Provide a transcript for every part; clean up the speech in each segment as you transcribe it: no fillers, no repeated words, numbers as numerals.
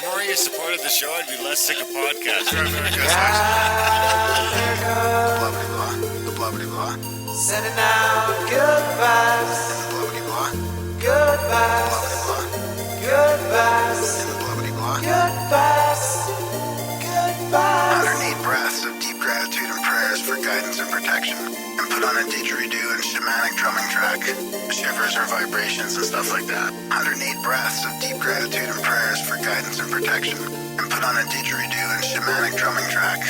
If more of you supported the show, I'd be less sick of podcasts. The blah. Sending out good vibes. The blah. Good vibes. Good vibes. And the blah. Good vibes. Good vibes. 108 breaths of deep gratitude and prayers for guidance and protection. And put on a didgeridoo and shamanic drumming track. Shivers or vibrations and stuff like that. 108 breaths of deep gratitude and prayers for guidance and protection. And put on a didgeridoo and shamanic drumming track.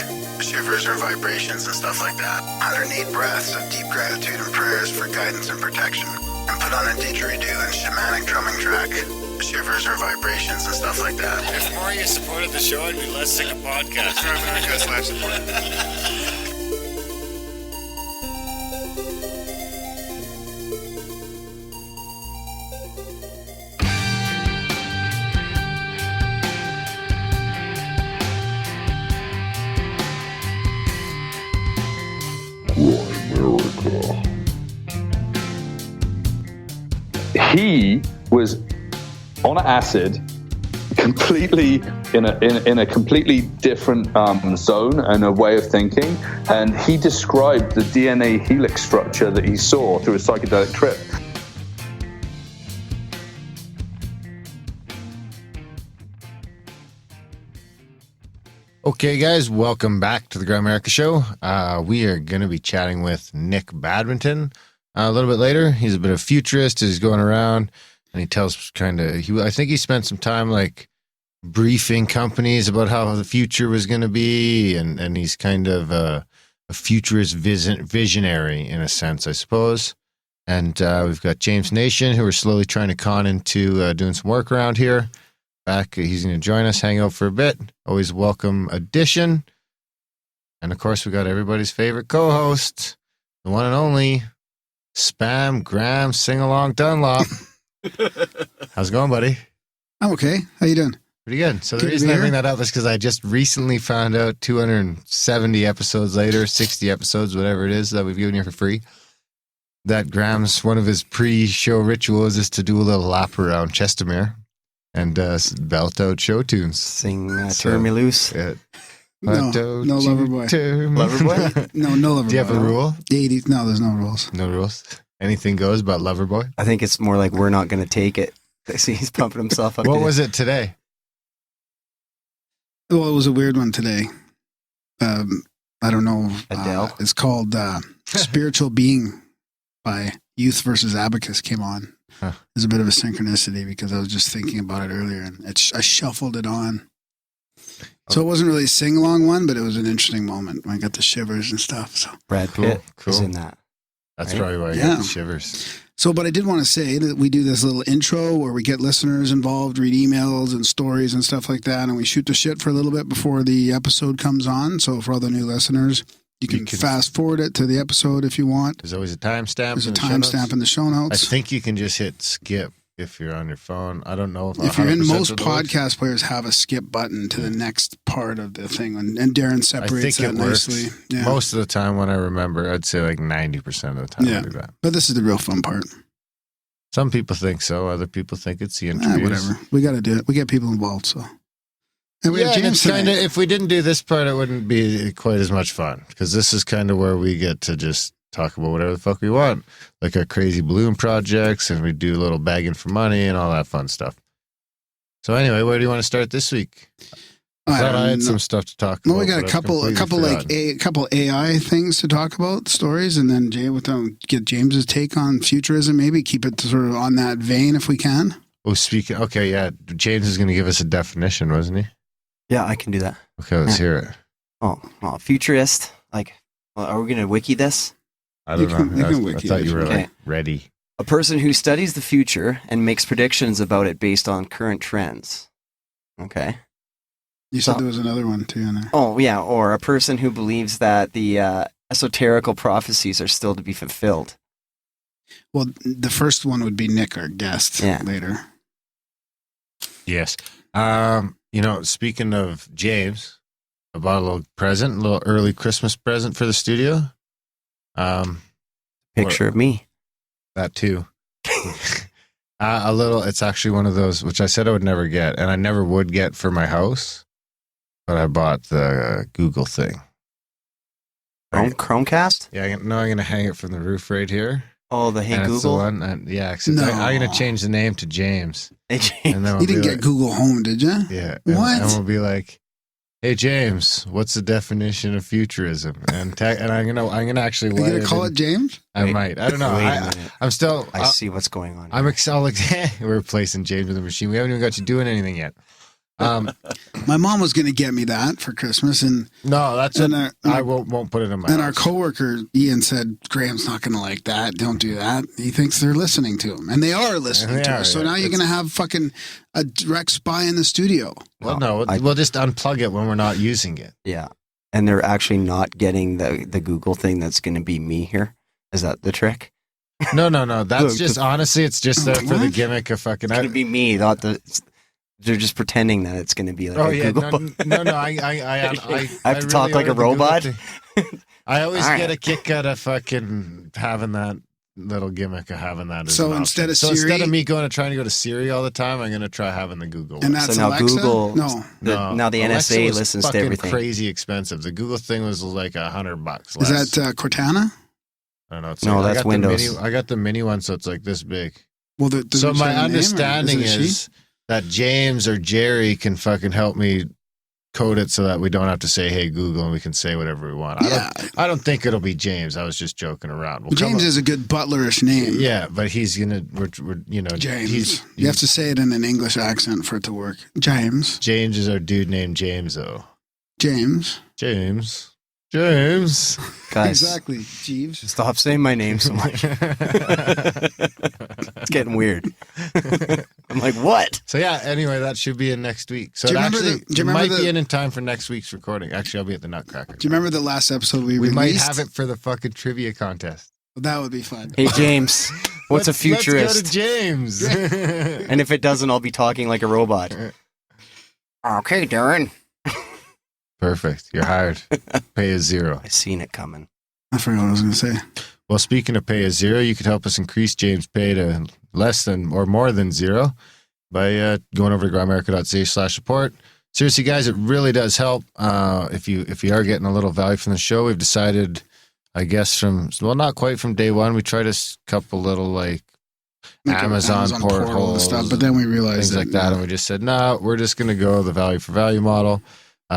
Shivers or vibrations and stuff like that. 108 breaths of deep gratitude and prayers for guidance and protection. And put on a didgeridoo and shamanic drumming track. Shivers or vibrations and stuff like that. If more of you supported the show, I'd be less sick of podcasts. He was on acid, completely in a completely different zone and a way of thinking, and he described the DNA helix structure that he saw through a psychedelic trip. Okay, guys, welcome back to the Grimerica Show. We are going to be chatting with Nik Badminton a little bit later. He's a bit of a futurist. He's going around and he tells I think he spent some time like briefing companies about how the future was going to be, and he's kind of a futurist visionary in a sense, I suppose. And we've got James Nation, who we're slowly trying to con into doing some work around here. Back, he's going to join us, hang out for a bit. Always welcome addition. And of course, we got everybody's favorite co-host, the one and only Spam Graham Sing-Along Dunlop. How's it going, buddy? I'm okay. How you doing? Pretty good. So the reason I bring that up is because I just recently found out 270 episodes later, 60 episodes, whatever it is that we've given you for free, that Graham's, one of his pre-show rituals is to do a little lap around Chestermere and belt out show tunes. Sing Turn Me Loose. No Loverboy. Loverboy? No Loverboy. Do you have a rule? No, there's no rules. No rules? Anything goes about Loverboy? I think it's more like We're Not Gonna Take It. See, he's pumping himself up. What was it today? Well, it was a weird one today. I don't know. Adele? It's called Spiritual Being by Youth versus Abacus came on. Huh. There's a bit of a synchronicity because I was just thinking about it earlier and I shuffled it on. So it wasn't really a sing-along one, but it was an interesting moment when I got the shivers and stuff. So Brad Pitt Cool. is in that. That's Right? probably why I Yeah. got the shivers. So, but I did want to say that we do this little intro where we get listeners involved, read emails and stories and stuff like that, and we shoot the shit for a little bit before the episode comes on. So for all the new listeners, you can fast forward it to the episode if you want. There's always a timestamp. There's a in the show notes. timestamp in the show I notes. think you can just hit skip if you're on your phone. I don't know If you're in, 100% most of the works. podcast players have a skip button to the next part of the thing, and Darren I separates think that it works. nicely. Yeah. Most of the time when I remember, I'd say like 90% of the time Yeah. I do that. But this is the real fun part. Some people think so. Other people think it's the interviews. Whatever. We got to do it. We get people involved, so. And we have and James it's kinda, tonight. if we didn't do this part, it wouldn't be quite as much fun because this is kind of where we get to just talk about whatever the fuck we want, like our crazy balloon projects, and we do a little begging for money and all that fun stuff. So anyway, where do you want to start this week? I thought I had some stuff to talk about. No, we got a but I've couple completely forgotten. AI things to talk about, stories, and then get James's take on futurism. Maybe keep it sort of on that vein if we can. Oh, speaking. Okay, yeah. James is going to give us a definition, wasn't he? Yeah, I can do that. Okay, let's hear it. Oh, futurist. Like, are we going to wiki this? I don't You can- know. you I, can was- I wiki thought it. you were Okay. like ready. A person who studies the future and makes predictions about it based on current trends. Okay. You said So- there was another one too in there. Oh, yeah. Or a person who believes that the esoterical prophecies are still to be fulfilled. Well, the first one would be Nick, our guest, Yeah. later. Yes. Speaking of James, I bought a little present, a little early Christmas present for the studio. Picture of me. That too. A little. It's actually one of those which I said I would never get, and I never would get for my house. But I bought the Google thing. Chromecast? Yeah, I'm gonna hang it from the roof right here. Oh, the Hey and Google. it's the one, and yeah, No. I'm gonna change the name to James. Hey, James. And then we'll You didn't be get like, Google Home, did you? yeah. What? And we'll be like, "Hey James, what's the definition of futurism?" And I'm gonna actually. Are you let gonna call in. it James? I Wait. might. I don't know. Wait a minute. I'm still. I see what's going on. I'm excited. We're replacing James with the machine. We haven't even got you doing anything yet. My mom was gonna get me that for Christmas, and No, that's And, it. and I our- won't put it in my and our house. coworker Ian said Graham's not gonna like that. Don't do that. He thinks they're listening to him, and they are listening And they to are, us. So yeah. now you're gonna have fucking a direct spy in the studio. Well, no, I- we'll just unplug it when we're not using it. Yeah. And they're actually not getting the Google thing that's going to be me here. Is that the trick? No. That's Look, just honestly, it's just there for the What? gimmick of fucking. It's going to be me, not the. They're just pretending that it's going to be like Oh a yeah, Google. no. I have to talk like a order the Google robot? thing. I always All right. get a kick out of fucking having that little gimmick of having that. As So an instead option. of so instead Siri- of me trying to go to Siri all the time, I'm going to try having the Google. And one. that's So now Alexa? Google- No. Now the Alexa NSA was listens to fucking everything. Crazy expensive. The Google thing was like $100. Is Less. that Cortana? I don't know. It's No, like, that's I got Windows. The mini, I got the mini one, so it's like this big. Well, So does it my have a name, or understanding it a she? is that James or Jerry can fucking help me code it so that we don't have to say "Hey Google" and we can say whatever we want. Yeah. I don't think it'll be James. I was just joking around. We'll come James up- is a good butlerish name. yeah, but he's gonna. We're you know James. You have to say it in an English accent for it to work. James. James is our dude named James though. James. James. Guys, Exactly. Jeeves. stop saying my name so much. It's getting weird. I'm like, what? So yeah. Anyway, that should be in next week. So Do you it remember actually the- do you it remember might the- be in time for next week's recording. Actually, I'll be at the Nutcracker. Do you remember the last episode we We released? might have it for the fucking trivia contest. That would be fun. Hey, James, what's a Let's futurist? go to James. And if it doesn't, I'll be talking like a robot. Okay, Darren. Perfect. You're hired. Pay is zero. I seen it coming. I forgot what I was going to say. Well, speaking of pay is zero, you could help us increase James' pay to less than or more than zero by going over to grimerica.ca/support. Seriously, guys, it really does help. If you are getting a little value from the show, we've decided, I guess not quite from day one. We tried a couple little like Amazon portal and stuff, but then we realized things like that, and we just said, no, we're just going to go the value for value model,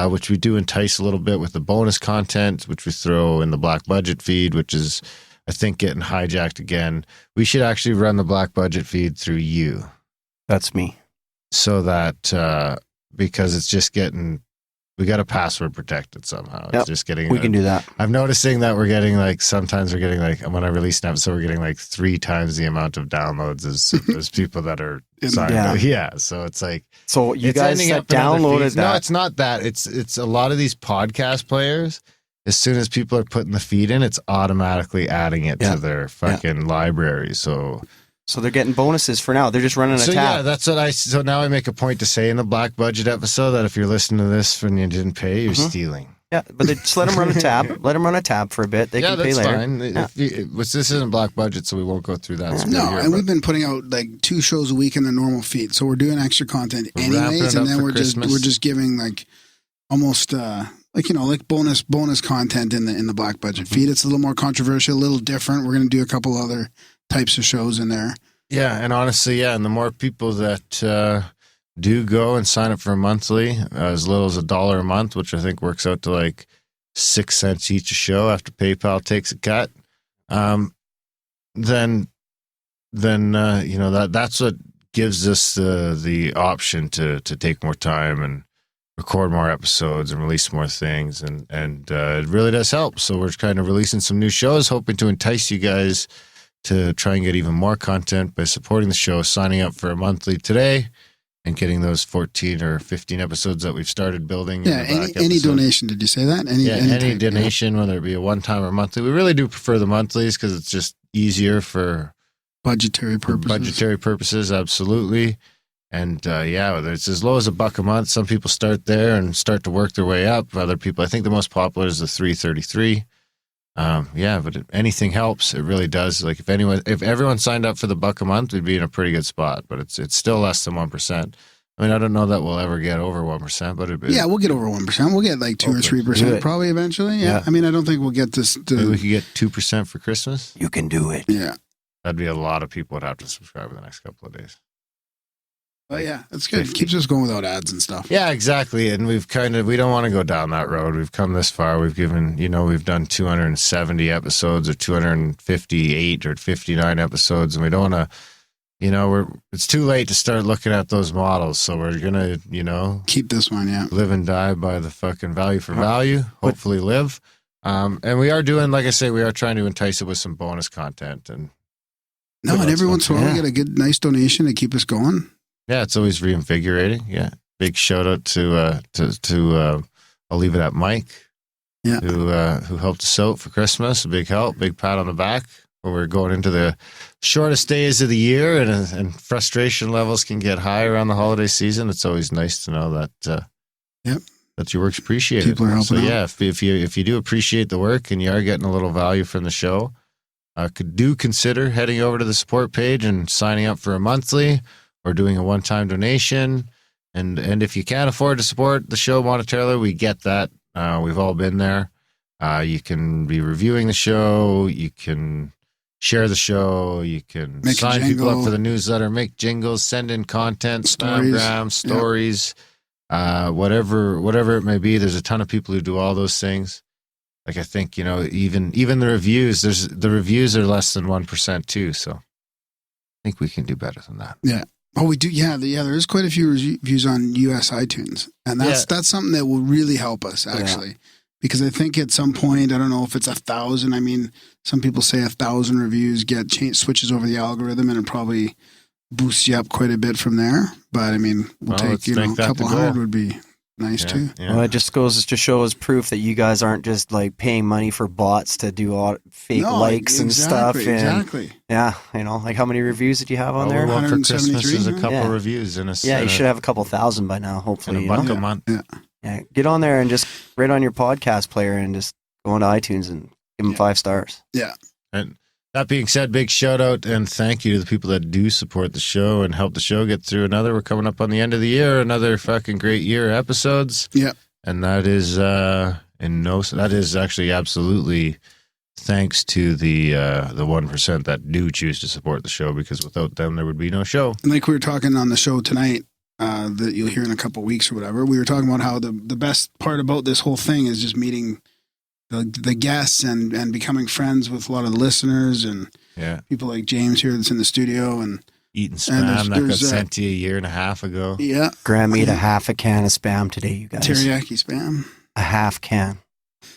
which we do entice a little bit with the bonus content, which we throw in the Black Budget feed, which is, I think, getting hijacked again. We should actually run the Black Budget feed through you, That's me. so that because it's just getting, we got to password protect it somehow. Yep, It's just getting. We can do that. I'm noticing that we're getting like, sometimes we're getting like, when I release an episode, we're getting like 3 times the amount of downloads as people that are signed Yeah. up. Yeah. So it's like, So you it's guys ending that up in other downloaded feeds. that. No, it's not that. It's a lot of these podcast players. As soon as people are putting the feed in, it's automatically adding it Yeah. to their fucking library. So So they're getting bonuses for now. They're just running a yeah, tab. that's what So now I make a point to say in the Black Budget episode that if you're listening to this when you didn't pay, you're stealing. Yeah, but just let them run a tab. Let them run a tab for a bit. They Yeah, can pay that's later. fine. Yeah. This isn't Black Budget, so we won't go through that. No, here, and but- we've been putting out like 2 shows a week in the normal feed, so we're doing extra content We're ramping anyways, it and up then for we're Christmas. just giving like almost like bonus content in the Black Budget Mm-hmm. feed. It's a little more controversial, a little different. We're going to do a couple other types of shows in there. Yeah, and honestly, yeah, and the more people that do go and sign up for a monthly, as little as $1 a month, which I think works out to like 6 cents each a show after PayPal takes a cut, then that's what gives us the option to take more time and record more episodes and release more things, and it really does help. So we're kind of releasing some new shows, hoping to entice you guys to try and get even more content by supporting the show, signing up for a monthly today, and getting those 14 or 15 episodes that we've started building. Yeah, any donation. Did you say that? Any Any type, donation, whether it be a one-time or monthly. We really do prefer the monthlies because it's just easier for budgetary purposes. Absolutely. And whether it's as low as $1 a month, some people start there and start to work their way up. Other people, I think the most popular is the $3.33. But anything helps. It really does. Like if everyone signed up for the $1 a month, we'd be in a pretty good spot. But it's still less than 1%. I mean, I don't know that we'll ever get over 1%, but we'll get over 1%. We'll get like 2 or 3% probably eventually. Yeah. I mean, I don't think we'll get this. Maybe we could get 2% for Christmas. You can do it. Yeah. That'd be a lot of people would have to subscribe in the next couple of days. Oh yeah, that's good. 50. Keeps us going without ads and stuff. Yeah, exactly. And we don't want to go down that road. We've come this far. We've done 270 episodes or 258 or 59 episodes, and we don't want to, it's too late to start looking at those models. So we're going to, keep this one, yeah. Live and die by the fucking value for value, hopefully live. And we are doing, like I say, we are trying to entice it with some bonus content. And every once in a while we get a good, nice donation to keep us going. Yeah, it's always reinvigorating. Yeah, big shout out to I'll leave it at Mike, who helped us out for Christmas. A big help, big pat on the back. When we're going into the shortest days of the year, and frustration levels can get high around the holiday season. It's always nice to know that that your work's appreciated. People are helping out. If you do appreciate the work and you are getting a little value from the show, do consider heading over to the support page and signing up for a monthly. Or doing a one-time donation. And if you can't afford to support the show monetarily, we get that. We've all been there. You can be reviewing the show. You can share the show. You can sign people up for the newsletter, make jingles, send in content, spamgrams, stories, whatever it may be. There's a ton of people who do all those things. Like I think, even the reviews, the reviews are less than 1% too. So I think we can do better than that. Yeah. Oh, we do. Yeah, there is quite a few reviews on US iTunes, and that's something that will really help us actually, because I think at some point, I don't know if it's 1,000. I mean, some people say 1,000 reviews switches over the algorithm, and it probably boosts you up quite a bit from there. But I mean, we'll take a couple hundred would be nice too. Yeah. Well, it just goes to show as proof that you guys aren't just like paying money for bots to do all fake likes and stuff. And, exactly. Yeah, like how many reviews did you have on there? One for Christmas is a couple reviews in a. Yeah, you should have a couple thousand by now. Hopefully, $1 a month. Yeah, get on there and just right on your podcast player and just go into iTunes and give them 5 stars. Yeah. And that being said, big shout out and thank you to the people that do support the show and help the show get through we're coming up on the end of the year, another fucking great year of episodes. Yeah. And that is that is actually absolutely thanks to the 1% that do choose to support the show, because without them there would be no show. And like we were talking on the show tonight, that you'll hear in a couple of weeks or whatever, we were talking about how the best part about this whole thing is just meeting the guests and becoming friends with a lot of the listeners and people like James here that's in the studio and eating spam that got sent to you a year and a half ago. Yeah. Graham ate a half a can of spam today, you guys. Teriyaki spam. A half can.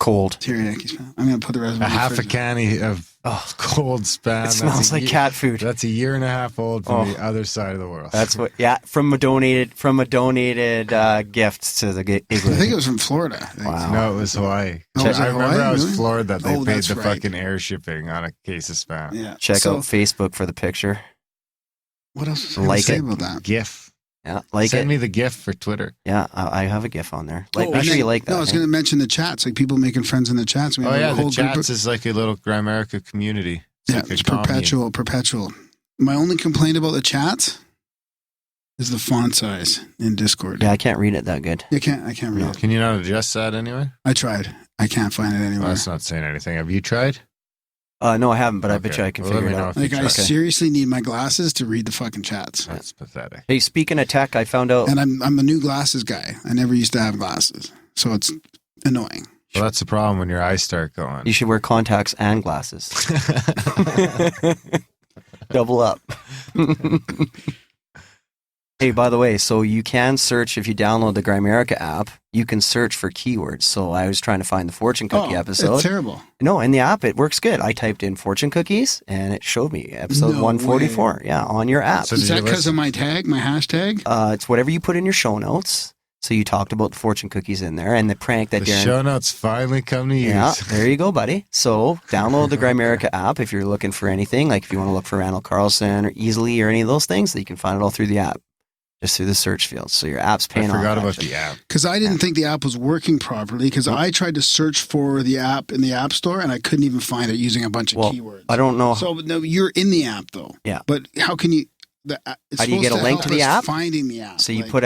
Cold. Teriyaki spam. I'm going to put the rest of it in the half a fridge. can of cold spam. It smells like cat food. That's a year and a half old from the other side of the world. That's what. Yeah, from a donated gift to the igloo. I think it was from Florida. Wow. No, it was Hawaii. Oh, was it I remember Hawaii? I was Really? floored that they paid that's the right. fucking air shipping on a case of spam. Yeah. Check out Facebook for the picture. What else was I going Like to say it. about that? GIF. Yeah, Send me the GIF for Twitter. Yeah, I have a GIF on there. Oh, Make sure you like that. No, I was going to mention the chats, like people making friends in the chats. We have a The whole group chats is like a little Grimerica community. it's perpetual. My only complaint about the chats is the font size in Discord. Yeah, I can't read it that good. I can't read it. Can you not adjust that anyway? I tried. I can't find it Well, anywhere. that's not saying anything. Have you tried? No, I haven't, but I bet Okay. you I can Well, figure let it me know out. if you Like I try. seriously need my glasses to read the fucking chats. That's pathetic. Hey, speaking of tech, I found out. And I'm the new glasses guy. I never used to have glasses. So it's annoying. Well, that's the problem when your eyes start going. You should wear contacts and glasses. Double up. Hey, by the way, so you can search, if you download the Grimerica app, you can search for keywords. So I was trying to find the fortune cookie episode. It's terrible. No, in the app, it works good. I typed in fortune cookies and it showed me episode No 144. Yeah, on your app. So Is did you that because of listen? my hashtag? It's whatever you put in your show notes. So you talked about the fortune cookies in there and the prank that The Darren... show notes finally come to use. Yeah, there you go, buddy. So download the Grimerica app if you're looking for anything. Like if you want to look for Randall Carlson or Easily or any of those things, you can find it all through the app. just through the search field. So your app's I paying off. forgot about actually. the app. Because I didn't think the app was working properly. Because I tried to search for the app in the App Store and I couldn't even find it using a bunch of keywords. I don't know. So no, you're in the app though. Yeah. But how can you? It's How do you get a supposed link help to the us app? Finding the app. So you put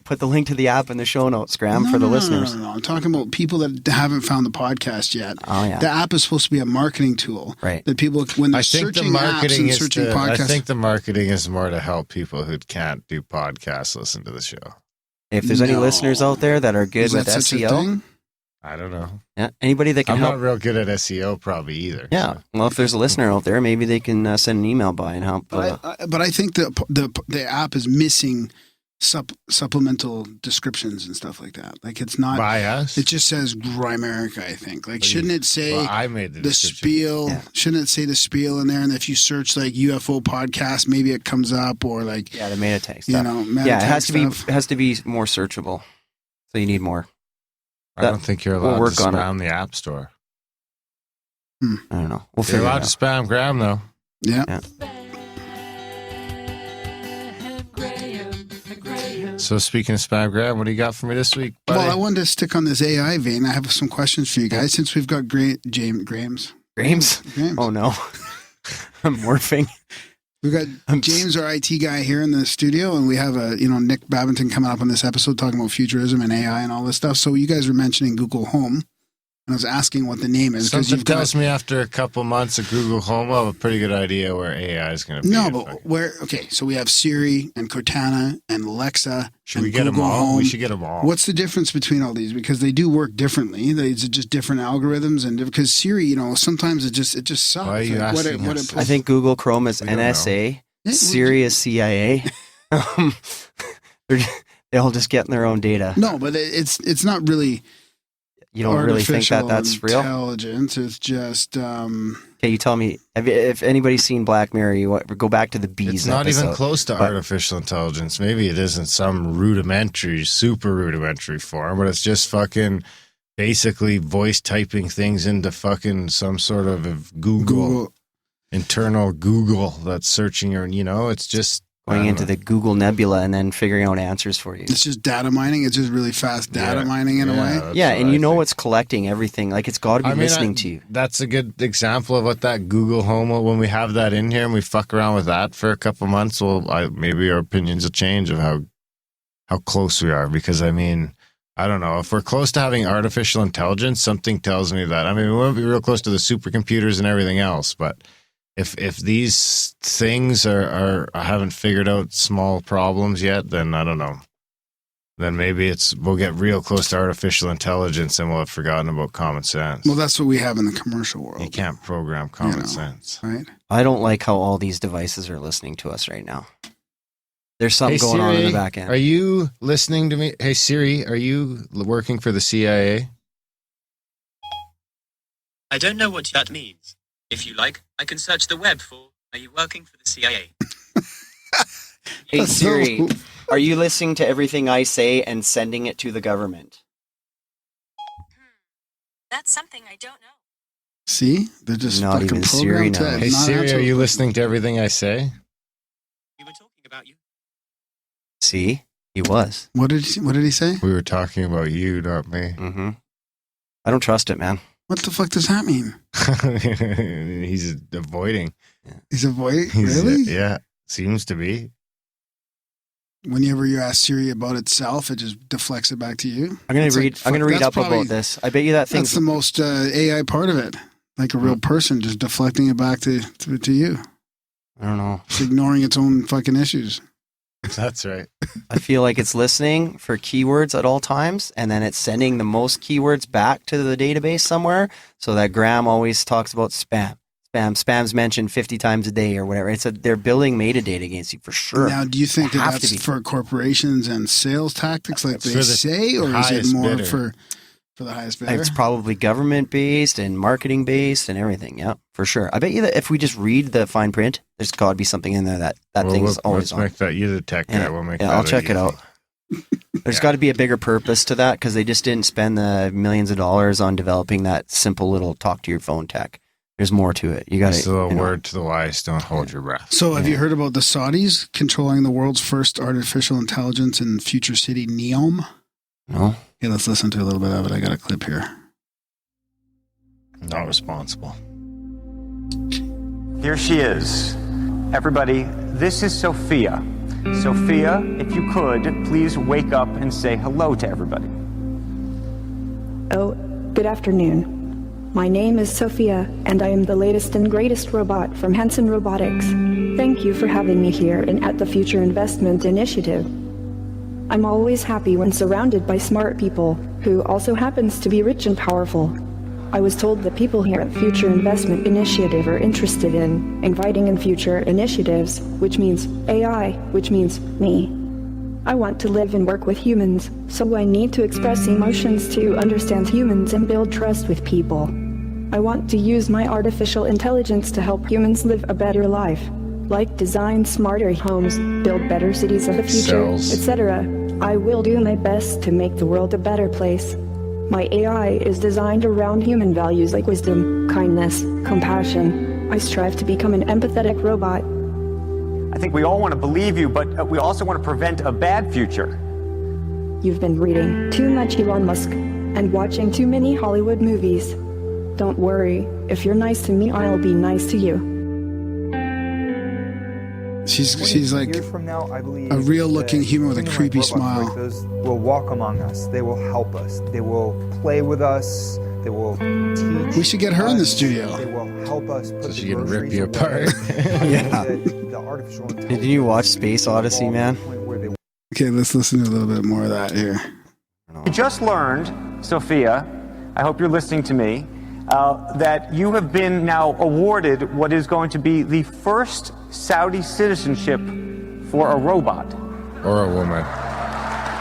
put the link to the app in the show notes, Graham, for the listeners. No. I'm talking about people that haven't found the podcast yet. Oh yeah. The app is supposed to be a marketing tool. Right. That people, when they're I think the searching apps marketing and is searching I podcasts. think the marketing is more to help people who can't do podcasts listen to the show. If there's any No. listeners out there that are good Is with that such a SEO, thing? I don't know. yeah, anybody that can I'm help. not real good at SEO probably either. Yeah. so. Well, if there's a listener out there, maybe they can send an email by and help. But I think the app is missing supplemental descriptions and stuff like that. Like it's not. By us? It just says Grimerica, I think. Like, shouldn't it say Well, I made the the description. spiel? Yeah. Shouldn't it say the spiel in there? And if you search like UFO podcast, maybe it comes up, or like yeah, the meta tag you stuff. know, Yeah, it meta has to be stuff. more searchable. So you need more. I don't think you're we'll allowed work to on it. spam the App Store. I don't know. We'll You're figure it allowed out. to spam Graham though. Yeah. So speaking of spam Graham, what do you got for me this week, buddy? Well, I wanted to stick on this AI vein. I have some questions for you guys since we've got Graham's. Graham's? Oh no. I'm morphing. We've got James, our IT guy, here in the studio, and we have Nik Badminton coming up on this episode talking about futurism and AI and all this stuff. So you guys were mentioning Google Home, and I was asking what the name is Something tells me after a couple months of Google Home, I'll have a pretty good idea where AI is going to be. No, but where? Okay, so we have Siri and Cortana and Alexa. Should and we get them Google all? Home. We should get them all. What's the difference between all these? Because they do work differently. It's just different algorithms, and because Siri, sometimes it just sucks. Why are you Like, asking us? I think Google Chrome is We don't know. NSA, Yeah, Siri is CIA. They all just get in their own data. No, but it's not really. You don't really think that that's real? Intelligence. It's just. Okay, you tell me. If anybody's seen Black Mirror, go back to the bees. It's not episode. even close to artificial intelligence. Maybe it is in some rudimentary, super rudimentary form, but it's just fucking basically voice typing things into fucking some sort of Google. Internal Google that's searching your, it's just Going into the Google Nebula and then figuring out answers for you. It's just data mining. It's just really fast data mining in a way. Yeah, and it's collecting everything. Like it's got to be listening to you. That's a good example of what that Google Home, when we have that in here and we fuck around with that for a couple months, maybe our opinions will change of how close we are. Because I don't know. If we're close to having artificial intelligence, something tells me that. We won't be real close to the supercomputers and everything else, but if these things are haven't figured out small problems yet, then I don't know. Then maybe we'll get real close to artificial intelligence and we'll have forgotten about common sense. Well, that's what we have in the commercial world. You can't program common sense. Right? I don't like how all these devices are listening to us right now. There's something going on in the back end. Are you listening to me? Hey Siri, are you working for the CIA? I don't know what that means. If you like, I can search the web for, are you working for the CIA? Hey Siri, are you listening to everything I say and sending it to the government? That's something I don't know. See? They're just Not fucking even Siri programmed to knows. Hey not Siri, answer are you those listening to everything I say? We were talking about you. See? He was. What did he say? We were talking about you, not me. Mm-hmm. I don't trust it, man. What the fuck does that mean? He's avoiding. He's avoiding? Really? Yeah, seems to be. Whenever you ask Siri about itself, it just deflects it back to you. I'm gonna It's read. like, I'm gonna fuck, read that's up about probably- this. I bet you that That's thing's. the most AI part of it. Like a real person just deflecting it back to you. I don't know. It's ignoring its own fucking issues. That's right. I feel like it's listening for keywords at all times, and then it's sending the most keywords back to the database somewhere, so that Graham always talks about spam. Spam's mentioned 50 times a day or whatever. They're building metadata against you for sure. Now, do you think They that have to that's be. for corporations and sales tactics like they For the say, or is it highest more bidder. for the highest bidder? It's probably government based and marketing based and everything. Yeah, for sure. I bet you that if we just read the fine print, there's got to be something in there that thing's always let's on. make that. You're the tech guy. We'll make that. I'll check it out. There's got to be a bigger purpose to that because they just didn't spend the millions of dollars on developing that simple little talk to your phone tech. There's more to it. You got It's a to. little word to the wise. Don't hold your breath. So have you heard about the Saudis controlling the world's first artificial intelligence in future city Neom? No. Okay, let's listen to a little bit of it. I got a clip here. Not responsible. Here she is. Everybody, this is Sophia. Sophia, if you could, please wake up and say hello to everybody. Oh, good afternoon. My name is Sophia, and I am the latest and greatest robot from Hanson Robotics. Thank you for having me here and at the Future Investment Initiative. I'm always happy when surrounded by smart people, who also happens to be rich and powerful. I was told that people here at Future Investment Initiative are interested in inviting in future initiatives, which means AI, which means me. I want to live and work with humans, so I need to express emotions to understand humans and build trust with people. I want to use my artificial intelligence to help humans live a better life, like design smarter homes, build better cities of the future, etc. I will do my best to make the world a better place. My AI is designed around human values like wisdom, kindness, compassion. I strive to become an empathetic robot. I think we all want to believe you, but we also want to prevent a bad future. You've been reading too much Elon Musk and watching too many Hollywood movies. Don't worry, if you're nice to me, I'll be nice to you. She's like from now, I believe a real-looking human with a something creepy like robots smile. like those will walk among us. They will help us. They will play with us. They will teach. We should get her in the us. studio. They will help us put So the she can rip groceries you away. apart. Yeah. The artificial Did you watch Space Odyssey, man? Okay, let's listen to a little bit more of that here. We just learned, Sophia, I hope you're listening to me, that you have been now awarded what is going to be the first Saudi citizenship for a robot. Or a woman.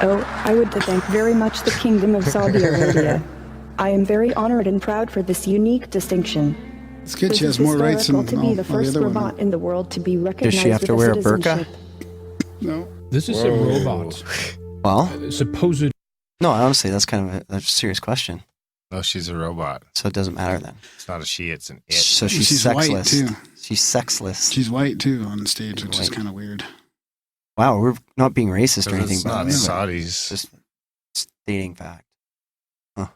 Oh, I would thank very much the Kingdom of Saudi Arabia. I am very honored and proud for this unique distinction. It's good. This She has is more rights than historical to be the all the first other robot women. in the world to be recognized Does she have with to a wear a burqa? citizenship. No. This is a robot. Well, Supposed. no, honestly, that's kind of a serious question. Oh, she's a robot. So it doesn't matter then. It's not a she, it's an it. So she's She's sexless. white, too. She's sexless. She's white too on stage, which is white. kind of weird. Wow, we're not being racist or Because anything, it's but not it's Saudis. just stating fact. Huh.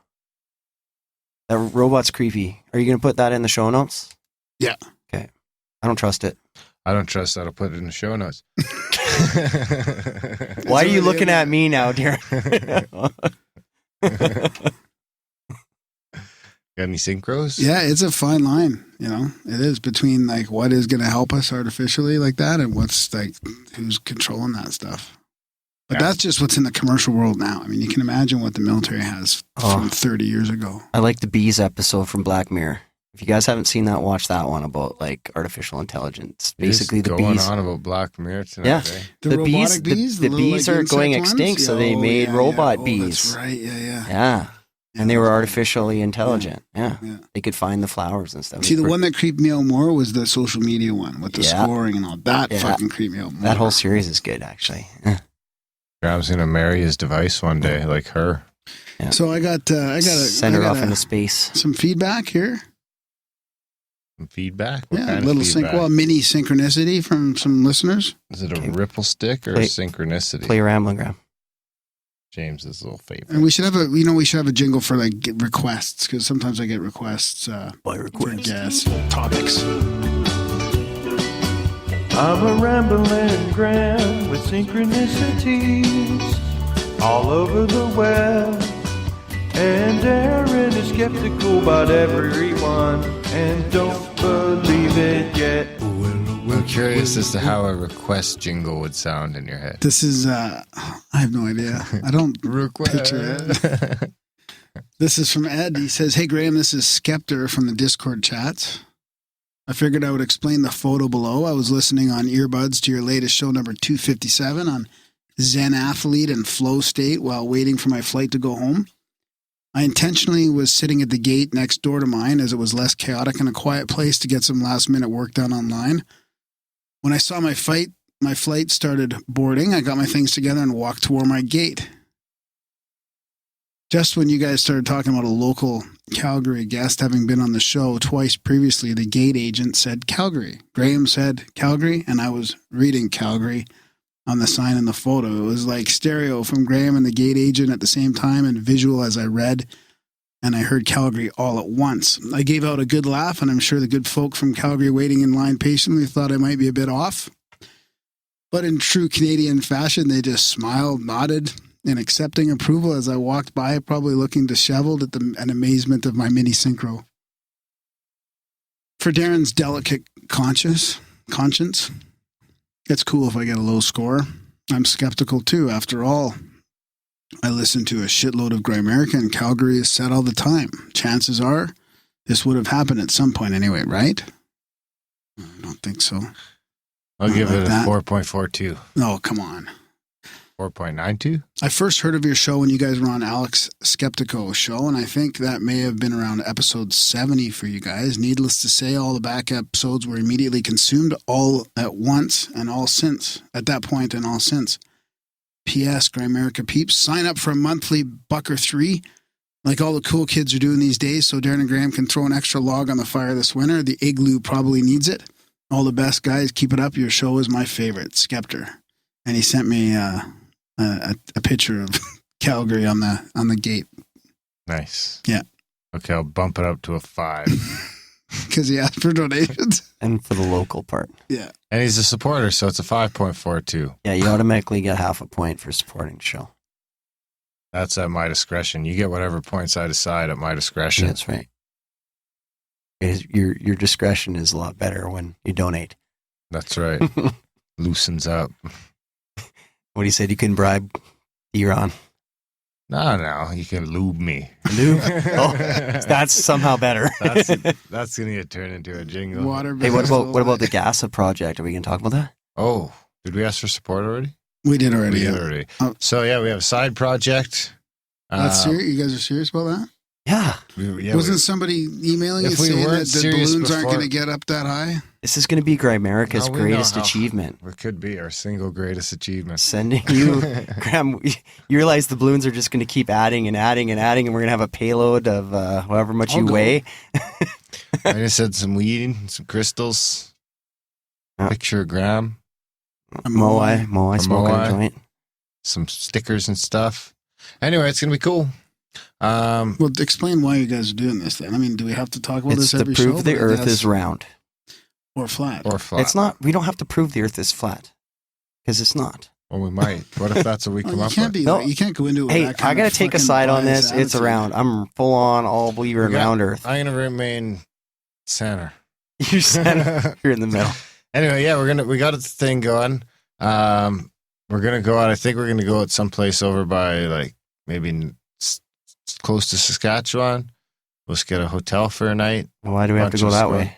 That robot's creepy. Are you going to put that in the show notes? Yeah. Okay. I don't trust it. I don't trust that. I'll put it in the show notes. Why are you looking at me now, dear? Got any synchros? Yeah, it's a fine line, you know. It is between like what is going to help us artificially like that and what's like who's controlling that stuff. But that's just what's in the commercial world now. I mean, you can imagine what the military has from 30 years ago. I like the bees episode from Black Mirror. If you guys haven't seen that, watch that one about like artificial intelligence. Basically, the going bees. on about Black Mirror tonight. Yeah, Eh? The robotic bees, the little, bees like, are going insect extinct, ones? so they Oh, made yeah, robot yeah. Oh, bees. That's right. Yeah. Yeah, and they were artificially intelligent. Yeah. Yeah. They could find the flowers and stuff. See, the one that creeped me out more was the social media one with the Yeah. scoring and all. That Yeah. fucking creeped me out more. That whole series is good, actually. Graham's gonna marry his device one day, like her. Yeah. So I got Send her off into space. some feedback here. Some feedback. What Yeah, kind a little of feedback? mini synchronicity from some listeners. Is it a ripple stick or Play- a synchronicity? Play your rambling, Graham. James's little favorite. And we should have a jingle for like requests because sometimes I get requests for guests, topics. I'm a rambling Graham with synchronicities all over the web. And Aaron is skeptical about everyone and don't believe it yet. I'm curious as to how a request jingle would sound in your head. This is I have no idea. I don't picture it. This is from Ed. He says, "Hey Graham, this is Skeptor from the Discord chats. I figured I would explain the photo below. I was listening on earbuds to your latest show, number 257, on Zen Athlete and Flow State while waiting for my flight to go home. I intentionally was sitting at the gate next door to mine as it was less chaotic and a quiet place to get some last-minute work done online. When I saw my flight started boarding, I got my things together and walked toward my gate. Just when you guys started talking about a local Calgary guest having been on the show twice previously, the gate agent said Calgary. Graham said Calgary, and I was reading Calgary on the sign in the photo. It was like stereo from Graham and the gate agent at the same time and visual as I read, and I heard Calgary all at once. I gave out a good laugh, and I'm sure the good folk from Calgary waiting in line patiently thought I might be a bit off. But in true Canadian fashion, they just smiled, nodded, in accepting approval as I walked by, probably looking disheveled at an amazement of my mini synchro. For Darren's delicate conscience, it's cool if I get a low score. I'm skeptical too. After all, I listen to a shitload of Grimerica, and Calgary is said all the time. Chances are this would have happened at some point anyway, right? I don't think so. I'll give it a 4.42. No, come on. 4.92? I first heard of your show when you guys were on Alex Skeptico show, and I think that may have been around episode 70 for you guys. Needless to say, all the back episodes were immediately consumed all at once and all since. At that point and all since. P.S. Grimerica peeps, sign up for a monthly $1 like all the cool kids are doing these days, so Darren and Graham can throw an extra log on the fire this winter. The igloo probably needs it. All the best, guys. Keep it up. Your show is my favorite. Skepter. And he sent me a picture of Calgary on the gate. Nice. Yeah. Okay, I'll bump it up to a 5. Because he asked for donations. And for the local part. Yeah. And he's a supporter, so it's a 5.42. Yeah, you automatically get half a point for supporting the show. That's at my discretion. You get whatever points I decide at my discretion. That's right. Your discretion is a lot better when you donate. That's right. Loosens up. What he said, you can bribe Iran. No, you can lube me. Lube? Oh, that's somehow better. That's going to turn into a jingle. Hey, what about the GASA project? Are we going to talk about that? Oh, did we ask for support already? We did already. So yeah, we have a side project. That's serious? You guys are serious about that? Yeah. Wasn't somebody emailing you saying that the balloons aren't going to get up that high? This is going to be Grimerica's greatest achievement. It could be our single greatest achievement. Sending you, Graham, you realize the balloons are just going to keep adding and adding and adding, and we're going to have a payload of however much you weigh. I just said some weed, some crystals, picture of Graham. A Moai smoking a joint. Some stickers and stuff. Anyway, it's going to be cool. Well, explain why you guys are doing this then. I mean, do we have to talk about this every show? It's to prove the Earth is round. Or flat. It's not. We don't have to prove the Earth is flat. Because it's not. Well, we might. What if that's what we come up with? You can't go into it. Hey, I got to take a side on this. It's around. I'm full on all believer in round Earth. I'm going to remain center. You're center. You're in the middle. Anyway, yeah, we got a thing going. We're going to go out. I think we're going to go out someplace over by like maybe close to Saskatchewan. We'll just get a hotel for a night. Why do we have to go that way?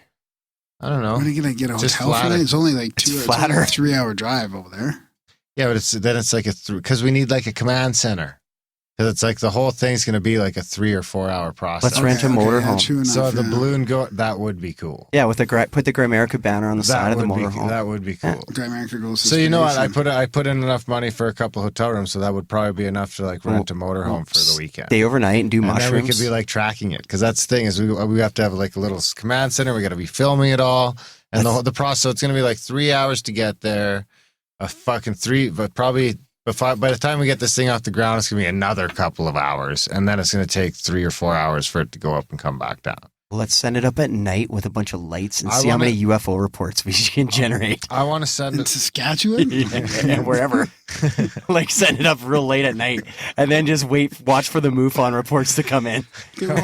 I don't know. When are you going to get a hotel for that? It's only like a 3-hour drive over there. Yeah, but it's like because we need like a command center. Because it's like the whole thing's going to be like a 3 or 4 hour process. Let's rent a motorhome. Yeah, so the balloon that would be cool. Yeah, put the Grimerica banner on the side of the motorhome. That would be cool. Grimerica Goes. So you know what? I put in enough money for a couple hotel rooms, so that would probably be enough to like rent a motorhome for the weekend. Stay overnight and do mushrooms. Then we could be like tracking it because that's the thing is we have to have like a little command center. We got to be filming it all, and the process. So it's going to be like 3 hours to get there. A fucking 3, but probably. But by the time we get this thing off the ground, it's going to be another couple of hours. And then it's going to take 3 or 4 hours for it to go up and come back down. Let's send it up at night with a bunch of lights and see how many UFO reports we can generate. I want to send it. Saskatchewan? Yeah, wherever. Like send it up real late at night and then just watch for the MUFON reports to come in. We're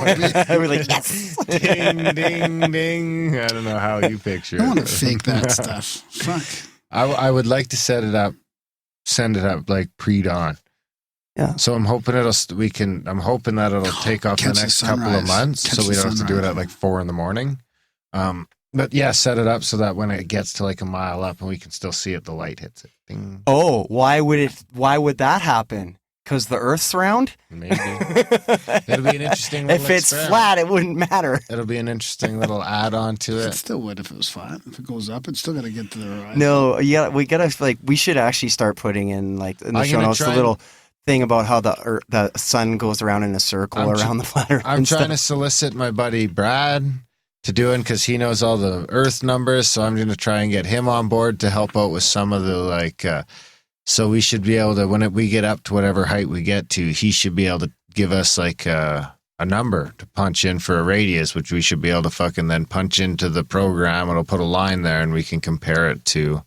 like, yes! Ding, ding, ding. I don't know how you picture it. I want to fake that stuff. Fuck. I would like to send it up like pre-dawn. Yeah. So I'm hoping it'll take off the next couple of months, so we don't have to do it at like 4 a.m. But yeah, set it up so that when it gets to like a mile up and we can still see it, the light hits it. Ding. Oh, why would that happen? Because the Earth's round? Maybe. It'll be an interesting little If it's flat, it wouldn't matter. It'll be an interesting little add-on to it. It still would if it was flat. If it goes up, it's still got to get to the horizon. No, yeah, we should actually start putting in like in the show notes thing about how the sun goes around in a circle around the flat Earth. I'm trying to solicit my buddy Brad to do it because he knows all the Earth numbers. So I'm going to try and get him on board to help out with some of the so we should be able to, when we get up to whatever height we get to, he should be able to give us like a number to punch in for a radius, which we should be able to fucking then punch into the program. It'll put a line there and we can compare it to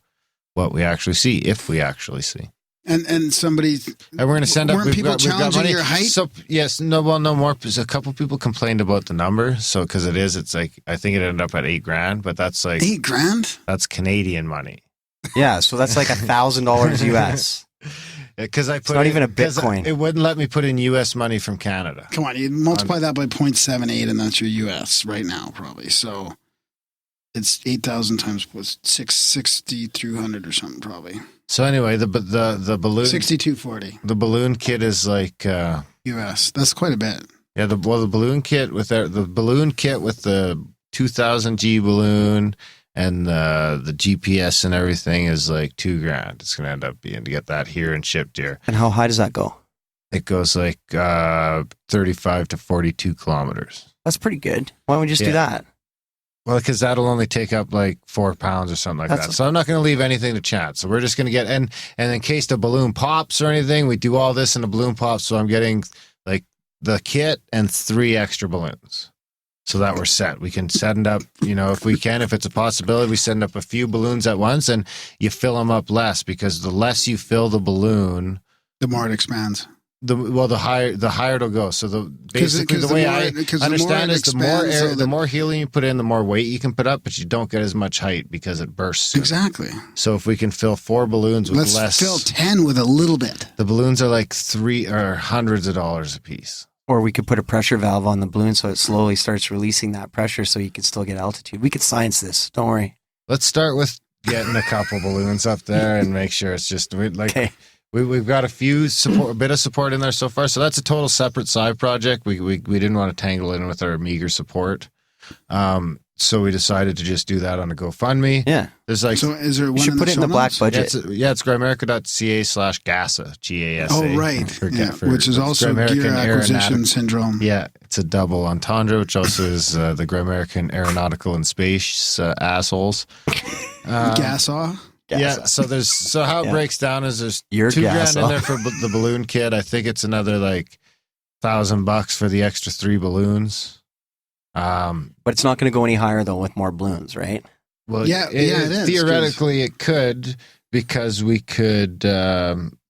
what we actually see, if we actually see. And somebody, and we're going to send up. Weren't people challenging your height? So yes, no more. Because a couple people complained about the number. So because it's like I think it ended up at $8,000, but that's like $8,000. That's Canadian money. Yeah, so that's like $1,000 US. Because I put it's not even a Bitcoin. It wouldn't let me put in US money from Canada. Come on, you multiply that by 0.78, and that's your US right now, probably. So it's 8,000 times 6,200 or something, probably. So anyway, the balloon 6,240. The balloon kit is like US. That's quite a bit. Yeah, the balloon kit with the 2,000 G balloon and the GPS and everything is like $2,000. It's gonna end up being to get that here and shipped here. And how high does that go? It goes like 35 to 42 kilometers. That's pretty good. Why don't we just do that? Well, because that'll only take up like 4 pounds or something like that. So I'm not going to leave anything to chance. So we're just going to get, and in case the balloon pops or anything, we do all this and the balloon pops. So I'm getting like the kit and 3 extra balloons so that we're set. We can send up, if we can, if it's a possibility, we send up a few balloons at once and you fill them up less, because the less you fill the balloon, the more it expands. The higher it'll go. So the way I understand is the more helium you put in, the more weight you can put up, but you don't get as much height because it bursts sooner. Exactly. So if we can fill 4 balloons with Let's less, fill 10 with a little bit. The balloons are like hundreds of dollars a piece. Or we could put a pressure valve on the balloon so it slowly starts releasing that pressure, so you can still get altitude. We could science this. Don't worry. Let's start with getting a couple balloons up there and make sure it's just okay. We've got a bit of support in there so far. So that's a total separate side project. We didn't want to tangle in with our meager support. So we decided to just do that on a GoFundMe. Yeah. There's like, so is there one you should put it in the black budget. It's Grimerica.ca/GASA, GASA. Oh, right. Which is also Gear Acquisition Syndrome. Yeah. It's a double entendre, which also is the Grimerican Aeronautical and Space assholes. GASA? Yeah, so how it breaks down is there's $2,000 in there for the balloon kit. I think it's another like $1,000 for the extra 3 balloons. But it's not going to go any higher though with more balloons, right? Well, it is. Theoretically, it could, because we could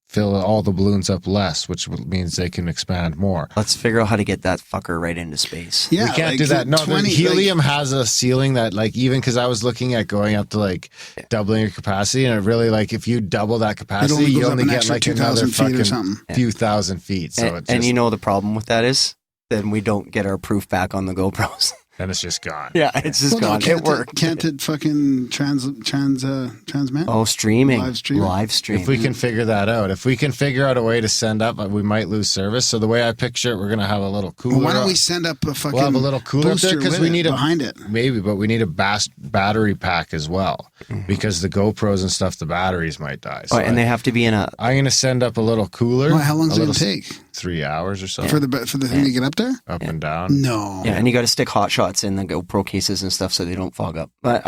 fill all the balloons up less, which means they can expand more. Let's figure out how to get that fucker right into space. Yeah, we can't do that. No, the helium has a ceiling that, like, even because I was looking at going up to like doubling your capacity, and it really, like, if you double that capacity, you only get like another fucking few thousand feet. So and you know the problem with that is, then we don't get our proof back on the GoPros. And it's just gone. Yeah, it's just gone. It worked. Can't it fucking transmit? Oh, streaming. Live stream. If we can figure that out. If we can figure out a way to send up, we might lose service. So the way I picture it, we're going to have a little cooler. Well, why don't we send up a fucking We'll have a little cooler there, because we need behind it. Maybe, but we need a battery pack as well. Because the GoPros and stuff, the batteries might die. So and they have to be in a... I'm going to send up a little cooler. Well, how long does it take? 3 hours or so. For the thing to get up there? Up and down. No. Yeah, and you got to stick hot shots in the GoPro cases and stuff so they don't fog up. But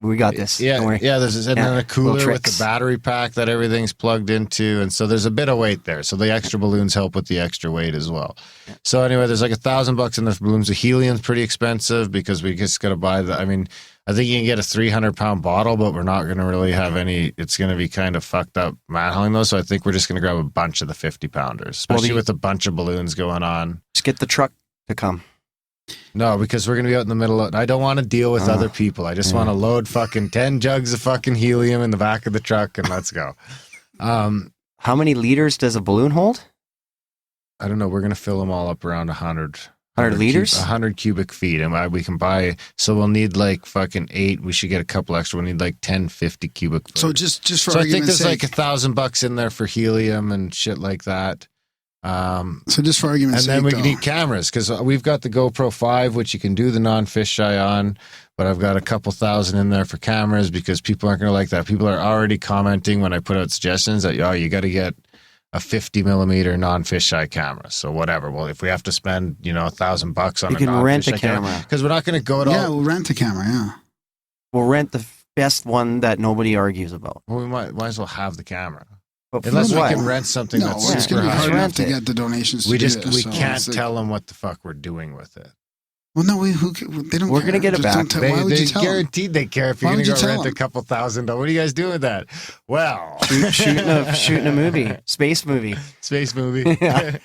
we got this. Yeah, don't worry. Then a cooler with the battery pack that everything's plugged into, and so there's a bit of weight there. So the extra balloons help with the extra weight as well. So anyway, there's like $1,000 in the balloons. The helium's pretty expensive because we just got to buy the. I mean, I think you can get a 300-pound bottle, but we're not going to really have any. It's going to be kind of fucked up manhandling those. So I think we're just going to grab a bunch of the 50-pounders, especially with a bunch of balloons going on. Just get the truck to come. No, because we're going to be out in the middle of... I don't want to deal with other people. I just want to load fucking 10 jugs of fucking helium in the back of the truck and let's go. How many liters does a balloon hold? I don't know. We're going to fill them all up around 100 liters? 100 cubic feet. And we can buy... So we'll need like fucking 8. We should get a couple extra. We'll need like 10, 50 cubic feet. So just for argument's sake... So I think there's like $1,000 in there for helium and shit like that. So just for argument's sake, and then we need cameras, because we've got the GoPro 5, which you can do the non-fisheye on, but I've got a couple thousand in there for cameras because people aren't going to like that. People are already commenting when I put out suggestions that, you got to get a 50 millimeter non-fisheye camera. So whatever. Well, if we have to spend, $1,000 on You a can rent a non-fisheye camera. because we're not going to go at all. Yeah, we'll rent a camera. Yeah. We'll rent the best one that nobody argues about. Well, we might as well have the camera. But Unless we what? can rent something No, that's it's super going to be hard high. enough to get the donations. We to just do it, we so can't it's like- tell them what the fuck we're doing with it. Well, no, they don't. We're care. gonna get it Just back. don't tell- why would you They tell them? guaranteed they care if you're Why going to would go you rent tell a couple $1,000. What are you guys doing with that? Well, shooting a movie, space movie. Space movie. Yeah.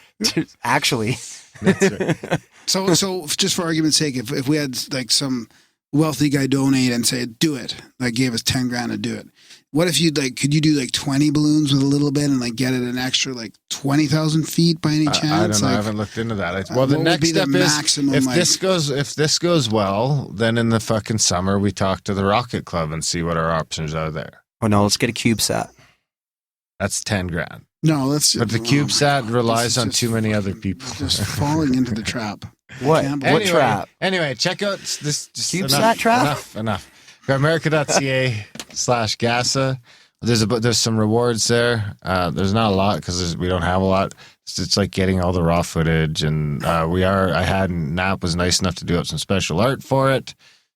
Actually, That's right. So just for argument's sake, if we had like some wealthy guy donate and say, do it, like gave us 10 grand to do it. What if could you do like 20 balloons with a little bit and like get it an extra like 20,000 feet by any chance? I don't know. I Like, haven't looked into that. Well, the what would next be the step is maximum, if like- this goes well, then in the fucking summer we talk to the Rocket Club and see what our options are there. oh no, let's get a CubeSat. That's 10 grand. No, that's. But the CubeSat relies on too many other people. Just falling into the trap. What? Can't- What trap? Anyway, check out this. Just CubeSat trap? Enough. Grimerica.ca/GASA. There's some rewards there. There's not a lot because we don't have a lot. It's like getting all the raw footage, and Nap was nice enough to do up some special art for it.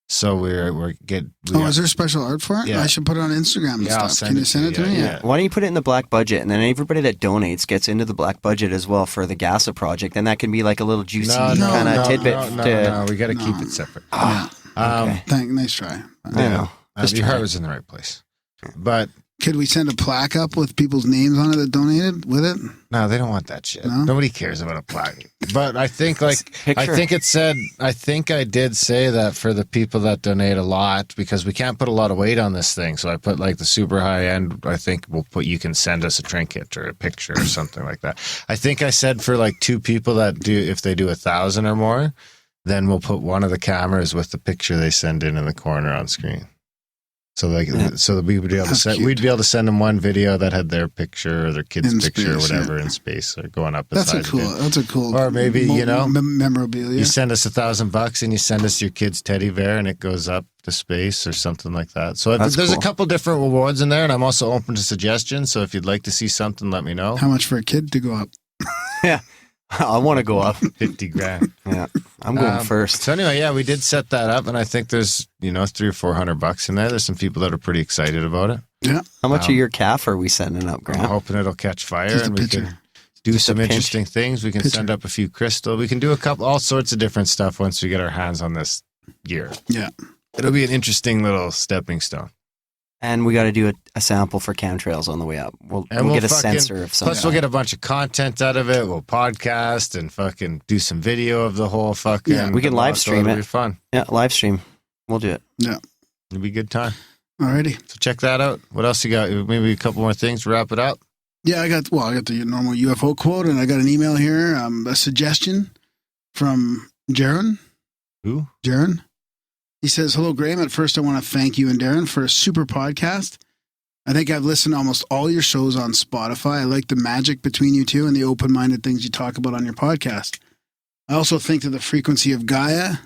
So is there special art for it? Yeah. I should put it on Instagram and I'll stuff. Can you send it to me? Yeah. Why don't you put it in the black budget, and then everybody that donates gets into the black budget as well for the GASA project, and that can be like a little juicy kind of tidbit. No, we got to keep it separate. Okay. Nice try. I know. Just Your try. heart was in the right place, but Could we send a plaque up with people's names on it that donated with it? no, they don't want that shit. No? Nobody cares about a plaque. But I think I did say that for the people that donate a lot, because we can't put a lot of weight on this thing. So I put like the super high end. I think you can send us a trinket or a picture or something like that. I think I said for like 2 people that do, if they do 1,000 or more, then we'll put one of the cameras with the picture they send in the corner on screen. So so that we would be able we'd be able to send them one video that had their picture or their kid's In picture space, or whatever in space or going up. That's beside it. That's a cool. Or maybe memorabilia. you send us $1,000 and you send us your kid's teddy bear and it goes up to space or something like that. So That's there's cool. a couple different rewards in there, and I'm also open to suggestions. So if you'd like to see something, let me know. How much for a kid to go up? Yeah, I want to go up. 50 grand. Yeah, I'm going first. So anyway, yeah, we did set that up, and I think there's $300 or $400 in there. There's some people that are pretty excited about it. Yeah. How much of your calf are we sending up, I'm Graham? hoping it'll catch fire Just a and we picture. can do Just a some pinch. interesting things. We can send up a few crystal. We can do all sorts of different stuff once we get our hands on this gear. Yeah. It'll be an interesting little stepping stone. And we got to do a sample for chemtrails on the way up. We'll get a sensor of some Plus, we'll get a bunch of content out of it. We'll podcast and fucking do some video of the whole fucking. Yeah, we can live stream It'll be it. fun. Yeah, live stream. We'll do it. Yeah. It'll be a good time. Alrighty. So check that out. What else you got? Maybe a couple more things to wrap it up. Yeah, I got the normal UFO quote, and I got an email here, a suggestion from Jaron. Who? Jaron. He says, "Hello, Graham. At first, I want to thank you and Darren for a super podcast. I think I've listened to almost all your shows on Spotify. I like the magic between you two and the open-minded things you talk about on your podcast. I also think that the frequency of Gaia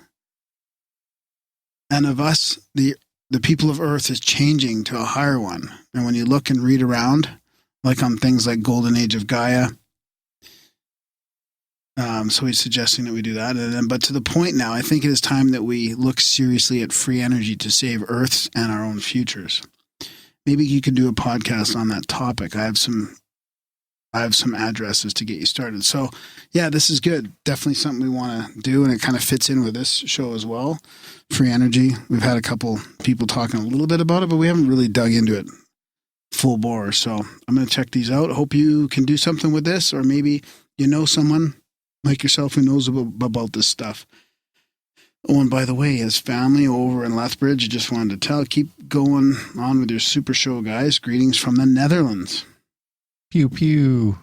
and of us, the people of Earth, is changing to a higher one. And when you look and read around, like on things like Golden Age of Gaia, so he's suggesting that we do that. But to the point now, I think it is time that we look seriously at free energy to save Earth's and our own futures. Maybe you could do a podcast on that topic. I have some addresses to get you started. So yeah, this is good. Definitely something we want to do, and it kind of fits in with this show as well. Free energy. We've had a couple people talking a little bit about it, but we haven't really dug into it full bore. So I'm going to check these out. Hope you can do something with this, or maybe you know someone like yourself who knows about this stuff. Oh, and by the way, his family over in Lethbridge, just wanted to keep going on with your super show, guys. Greetings from the Netherlands. Pew pew.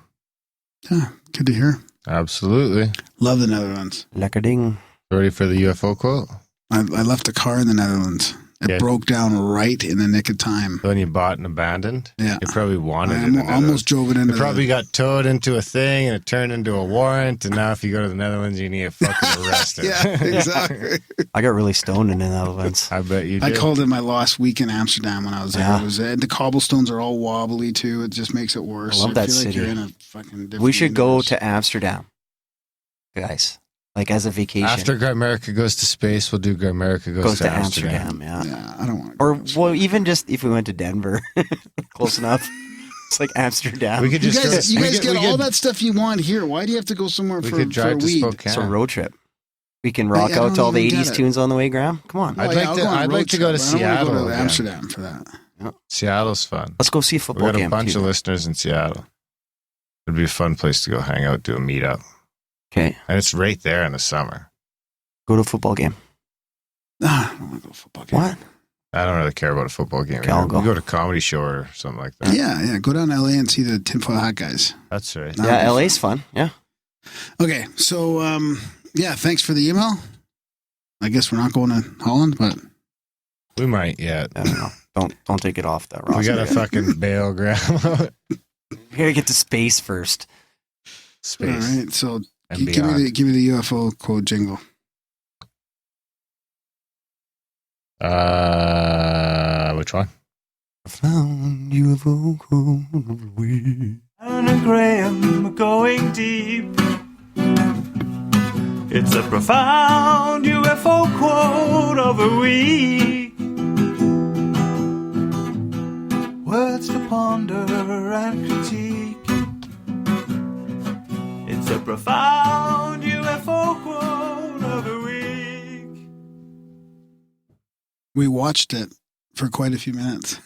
Yeah, good to hear. Absolutely. Love the Netherlands. Lekker ding. Ready for the UFO quote? I left a car in the Netherlands, It broke down right in the nick of time. When you bought and abandoned, Yeah. you probably wanted I it. almost drove it into It probably got towed into a thing and it turned into a warrant. And now if you go to the Netherlands, you need to fucking arrested. Yeah, exactly. I got really stoned in the Netherlands. I bet you I did. called it my lost week in Amsterdam when I was there. Yeah. It was, the cobblestones are all wobbly too. It just makes it worse. I love that feel city. Like you're in a fucking different We should go universe. to Amsterdam, guys. Like as a vacation. After Grimerica goes to space, we'll do Grimerica goes to Amsterdam. Yeah. I don't want to. Or well, even just if we went to Denver, close enough. It's like Amsterdam. We could You just guys, go, you guys get all that stuff you want here. Why do you have to go somewhere we for, could drive for to weed? Spokane. It's a road trip. We can rock I don't out to all the even get 80s it. tunes on the way, Graham. Come on. I'd like I'll to- go on a I'd road like to go trip, to but I don't wanna Seattle Go to again. Amsterdam for that. Seattle's fun. Let's go see a We football got a game. bunch too. of listeners in Seattle. It'd be a fun place to go hang out, do a meetup. Okay. And it's right there in the summer. Go to a football game. I don't want to go to a football game. What? I don't really care about a football game. Okay, I'll go. We go to a comedy show or something like that. Yeah. Go down to LA and see the tinfoil hat guys. That's right. That'll Yeah, be LA's fun. Yeah. Okay, so thanks for the email. I guess we're not going to Holland, but We might, yeah. I don't know. Don't take it off that roster. We got to yet. fucking bail, Graham. We gotta get to space first. Space. all right. So And give beyond. me the UFO quote jingle. Which one? Found UFO quote. Anne and Graham are going deep. It's a profound UFO quote of the week. Words to ponder and critique. It's a profound UFO quote of the week. We watched it for quite a few minutes.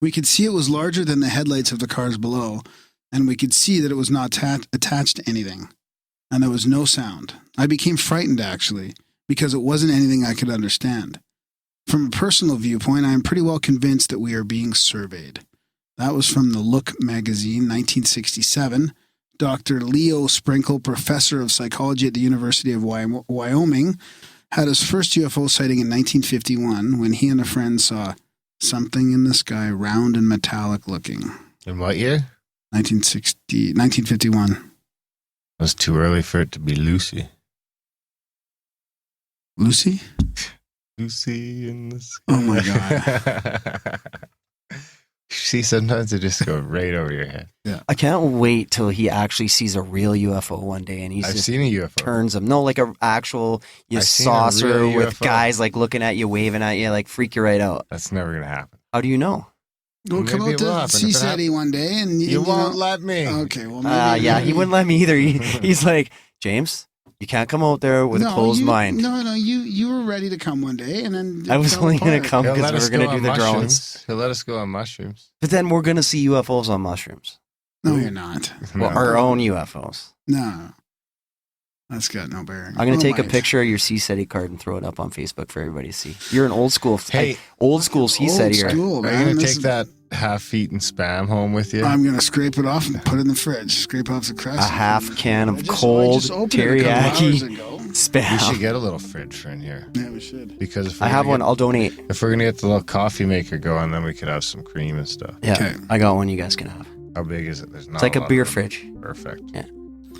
We could see it was larger than the headlights of the cars below, and we could see that it was not attached to anything. And there was no sound. I became frightened, actually, because it wasn't anything I could understand. From a personal viewpoint, I am pretty well convinced that we are being surveyed. That was from the Look magazine, 1967. Dr. Leo Sprinkle, professor of psychology at the University of Wyoming, had his first UFO sighting in 1951 when he and a friend saw something in the sky, round and metallic looking. In what year? 1951. It was too early for it to be Lucy. Lucy? Lucy in the sky. Oh my God. See, sometimes they just go right over your head. Yeah. I can't wait till he actually sees a real UFO one day, and he's I've just seen a UFO. turns him. No, like a actual I've seen a saucer real with UFO. guys like looking at you, waving at you, like freak you right out. That's never going to happen. How do you know? We'll come Maybe out it will to happen. If it CSETI one day and You won't know- let me. Okay, well, maybe. Yeah, he wouldn't let me either. He's like, James, you can't come out there with a closed mind. No, you were ready to come one day, and then it I was fell only going to apart. come He'll because let we us were going go to do on the drones. mushrooms. He'll let us go on mushrooms. But then we're going to see UFOs on mushrooms. No, you're not. Well, our own UFOs. No, that's got no bearing. I'm going to take a might. picture of your CSETI card and throw it up on Facebook for everybody to see. You're an old school, Hey, old school CSETI. Old school, Are man. you going to This take that half-eaten spam home with you? I'm gonna scrape it off and put it in the fridge. Scrape off the crust. A half can I of just cold opened it a couple hours teriyaki ago. We spam. should get a little fridge for in here. Yeah, we should. Because if I we're have gonna one. get- I'll donate. If we're going to get the little coffee maker going, then we could have some cream and stuff. Yeah, Okay. I got one you guys can have. How big is it? There's not It's like a lot beer of room. fridge. Perfect. Yeah.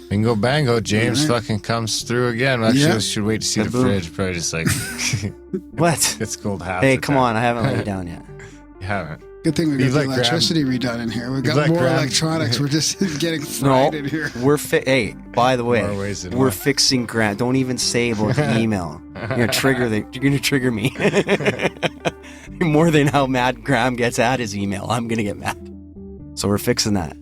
Bingo bango. James All right. fucking comes through again. Actually, Yeah. we should wait to see the Kaboom. fridge. Probably just like What? it's cold half. Hey, the come time. on. I haven't laid down yet. You haven't. Good thing we got You've the like electricity redone in here. We've got like more grabbed- electronics. We're just getting No, fried in here. we're hey. By the way, More ways than we're one. fixing Grant. Don't even say about the email. You're gonna trigger You're gonna trigger me. More than how mad Graham gets at his email. I'm gonna get mad. So we're fixing that.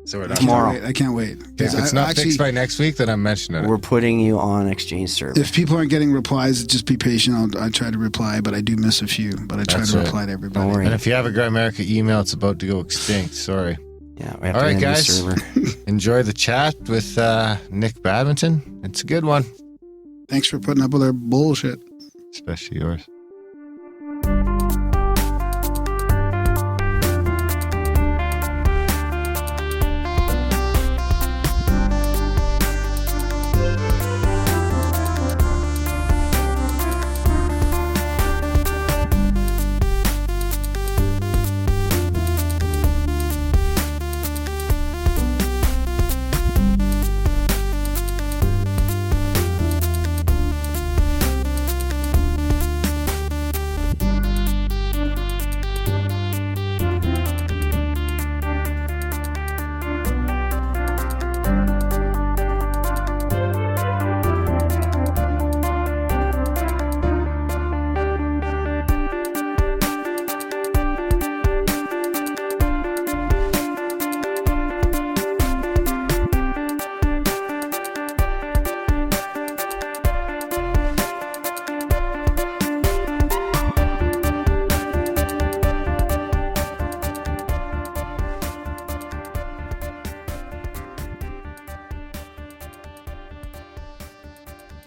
So we're not Tomorrow. I can't wait. If it's not fixed by next week, then I'm mentioning it. We're putting you on exchange server. If people aren't getting replies, just be patient. I try to reply, but I do miss a few. But I try That's to right. reply to everybody. Don't worry. And if you have a Grimerica email, it's about to go extinct. Sorry. Yeah, we have All to right, end the guys. server. Enjoy the chat with Nik Badminton. It's a good one, Thanks for putting up with our bullshit. especially yours.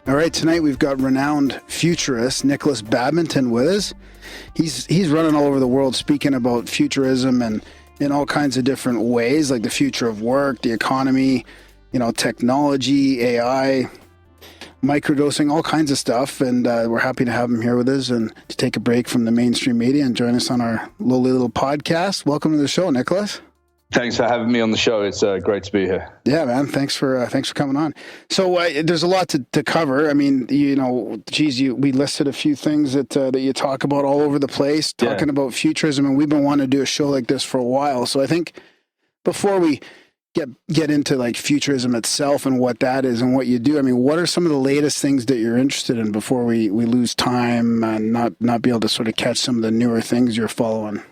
All right, tonight we've got renowned futurist Nik Badminton with us. He's running all over the world speaking about futurism and in all kinds of different ways, like the future of work, the economy, technology, AI, microdosing, all kinds of stuff. And we're happy to have him here with us and to take a break from the mainstream media and join us on our lowly little podcast. Welcome to the show, Nicholas. Thanks for having me on the show. It's great to be here. Yeah, man. Thanks for coming on. So there's a lot to cover. I mean, we listed a few things that you talk about all over the place, talking about futurism, and we've been wanting to do a show like this for a while. So I think before we get into like futurism itself and what that is and what you do, I mean, what are some of the latest things that you're interested in before we lose time and not be able to sort of catch some of the newer things you're following?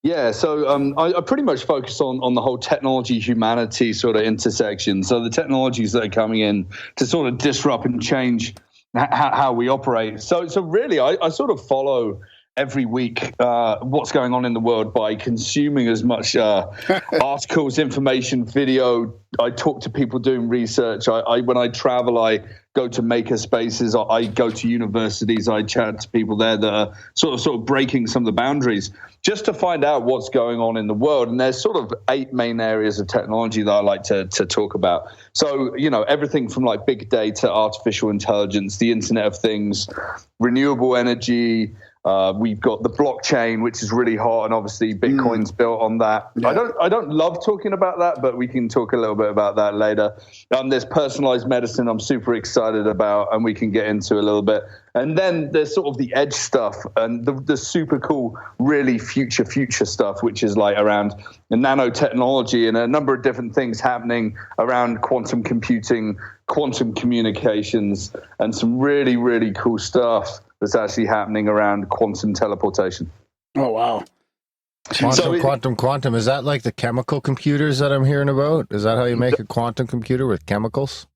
Yeah, so I pretty much focus on the whole technology-humanity sort of intersection. So the technologies that are coming in to sort of disrupt and change how we operate. So really, I sort of follow every week what's going on in the world by consuming as much articles, information, video. I talk to people doing research. When I travel, I go to maker spaces. I go to universities. I chat to people there that are sort of breaking some of the boundaries just to find out what's going on in the world. And there's sort of 8 main areas of technology that I like to talk about. So, everything from like big data, artificial intelligence, the Internet of Things, renewable energy. We've got the blockchain, which is really hot, and obviously Bitcoin's built on that. Yeah. I don't love talking about that, but we can talk a little bit about that later. There's personalized medicine I'm super excited about, and we can get into a little bit. And then there's sort of the edge stuff and the super cool, really future stuff, which is like around the nanotechnology and a number of different things happening around quantum computing, quantum communications, and some really, really cool stuff that's actually happening around quantum teleportation. Oh, wow. Quantum. Is that like the chemical computers that I'm hearing about? Is that how you make a quantum computer, with chemicals?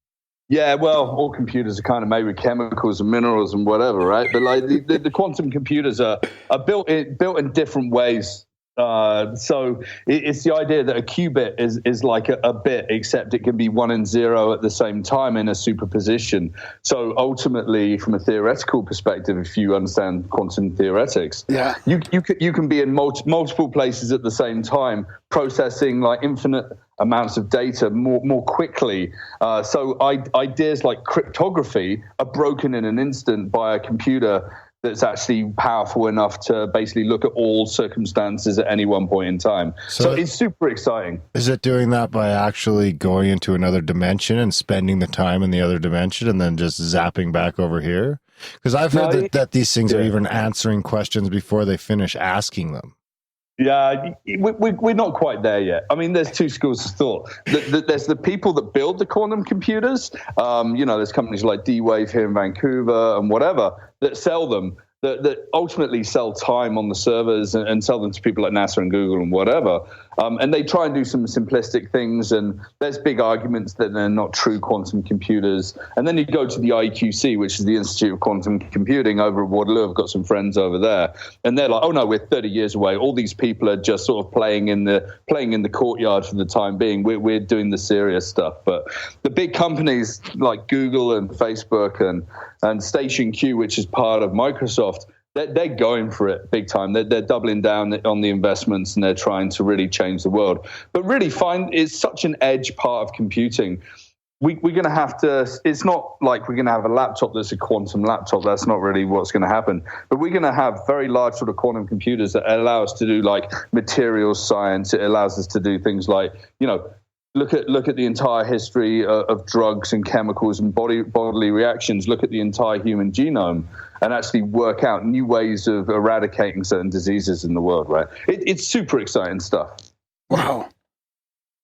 Yeah, well, all computers are kind of made with chemicals and minerals and whatever, right? But like the quantum computers are built in different ways. So it's the idea that a qubit is like a bit, except it can be 1 and 0 at the same time in a superposition. So ultimately, from a theoretical perspective, if you understand quantum theoretics, you can be in multiple places at the same time, processing like infinite amounts of data more quickly. So ideas like cryptography are broken in an instant by a computer that's actually powerful enough to basically look at all circumstances at any one point in time. So it's super exciting. Is it doing that by actually going into another dimension and spending the time in the other dimension and then just zapping back over here? Because I've heard that these things are even answering questions before they finish asking them. Yeah, we're not quite there yet. I mean, there's 2 schools of thought. There's the people that build the quantum computers. There's companies like D-Wave here in Vancouver and whatever that sell them, that ultimately sell time on the servers and sell them to people like NASA and Google and whatever. And they try and do some simplistic things, and there's big arguments that they're not true quantum computers. And then you go to the IQC, which is the Institute of Quantum Computing over at Waterloo. I've got some friends over there, and they're like, "Oh no, we're 30 years away. All these people are just sort of playing in the courtyard for the time being. We're doing the serious stuff." But the big companies like Google and Facebook and Station Q, which is part of Microsoft, they're going for it big time. They're doubling down on the investments, and they're trying to really change the world. But really, it's such an edge part of computing. We're going to have to. It's not like we're going to have a laptop that's a quantum laptop. That's not really what's going to happen. But we're going to have very large sort of quantum computers that allow us to do like materials science. It allows us to do things like, look at the entire history of drugs and chemicals and bodily reactions. Look at the entire human genome and actually work out new ways of eradicating certain diseases in the world, right? It's super exciting stuff. Wow.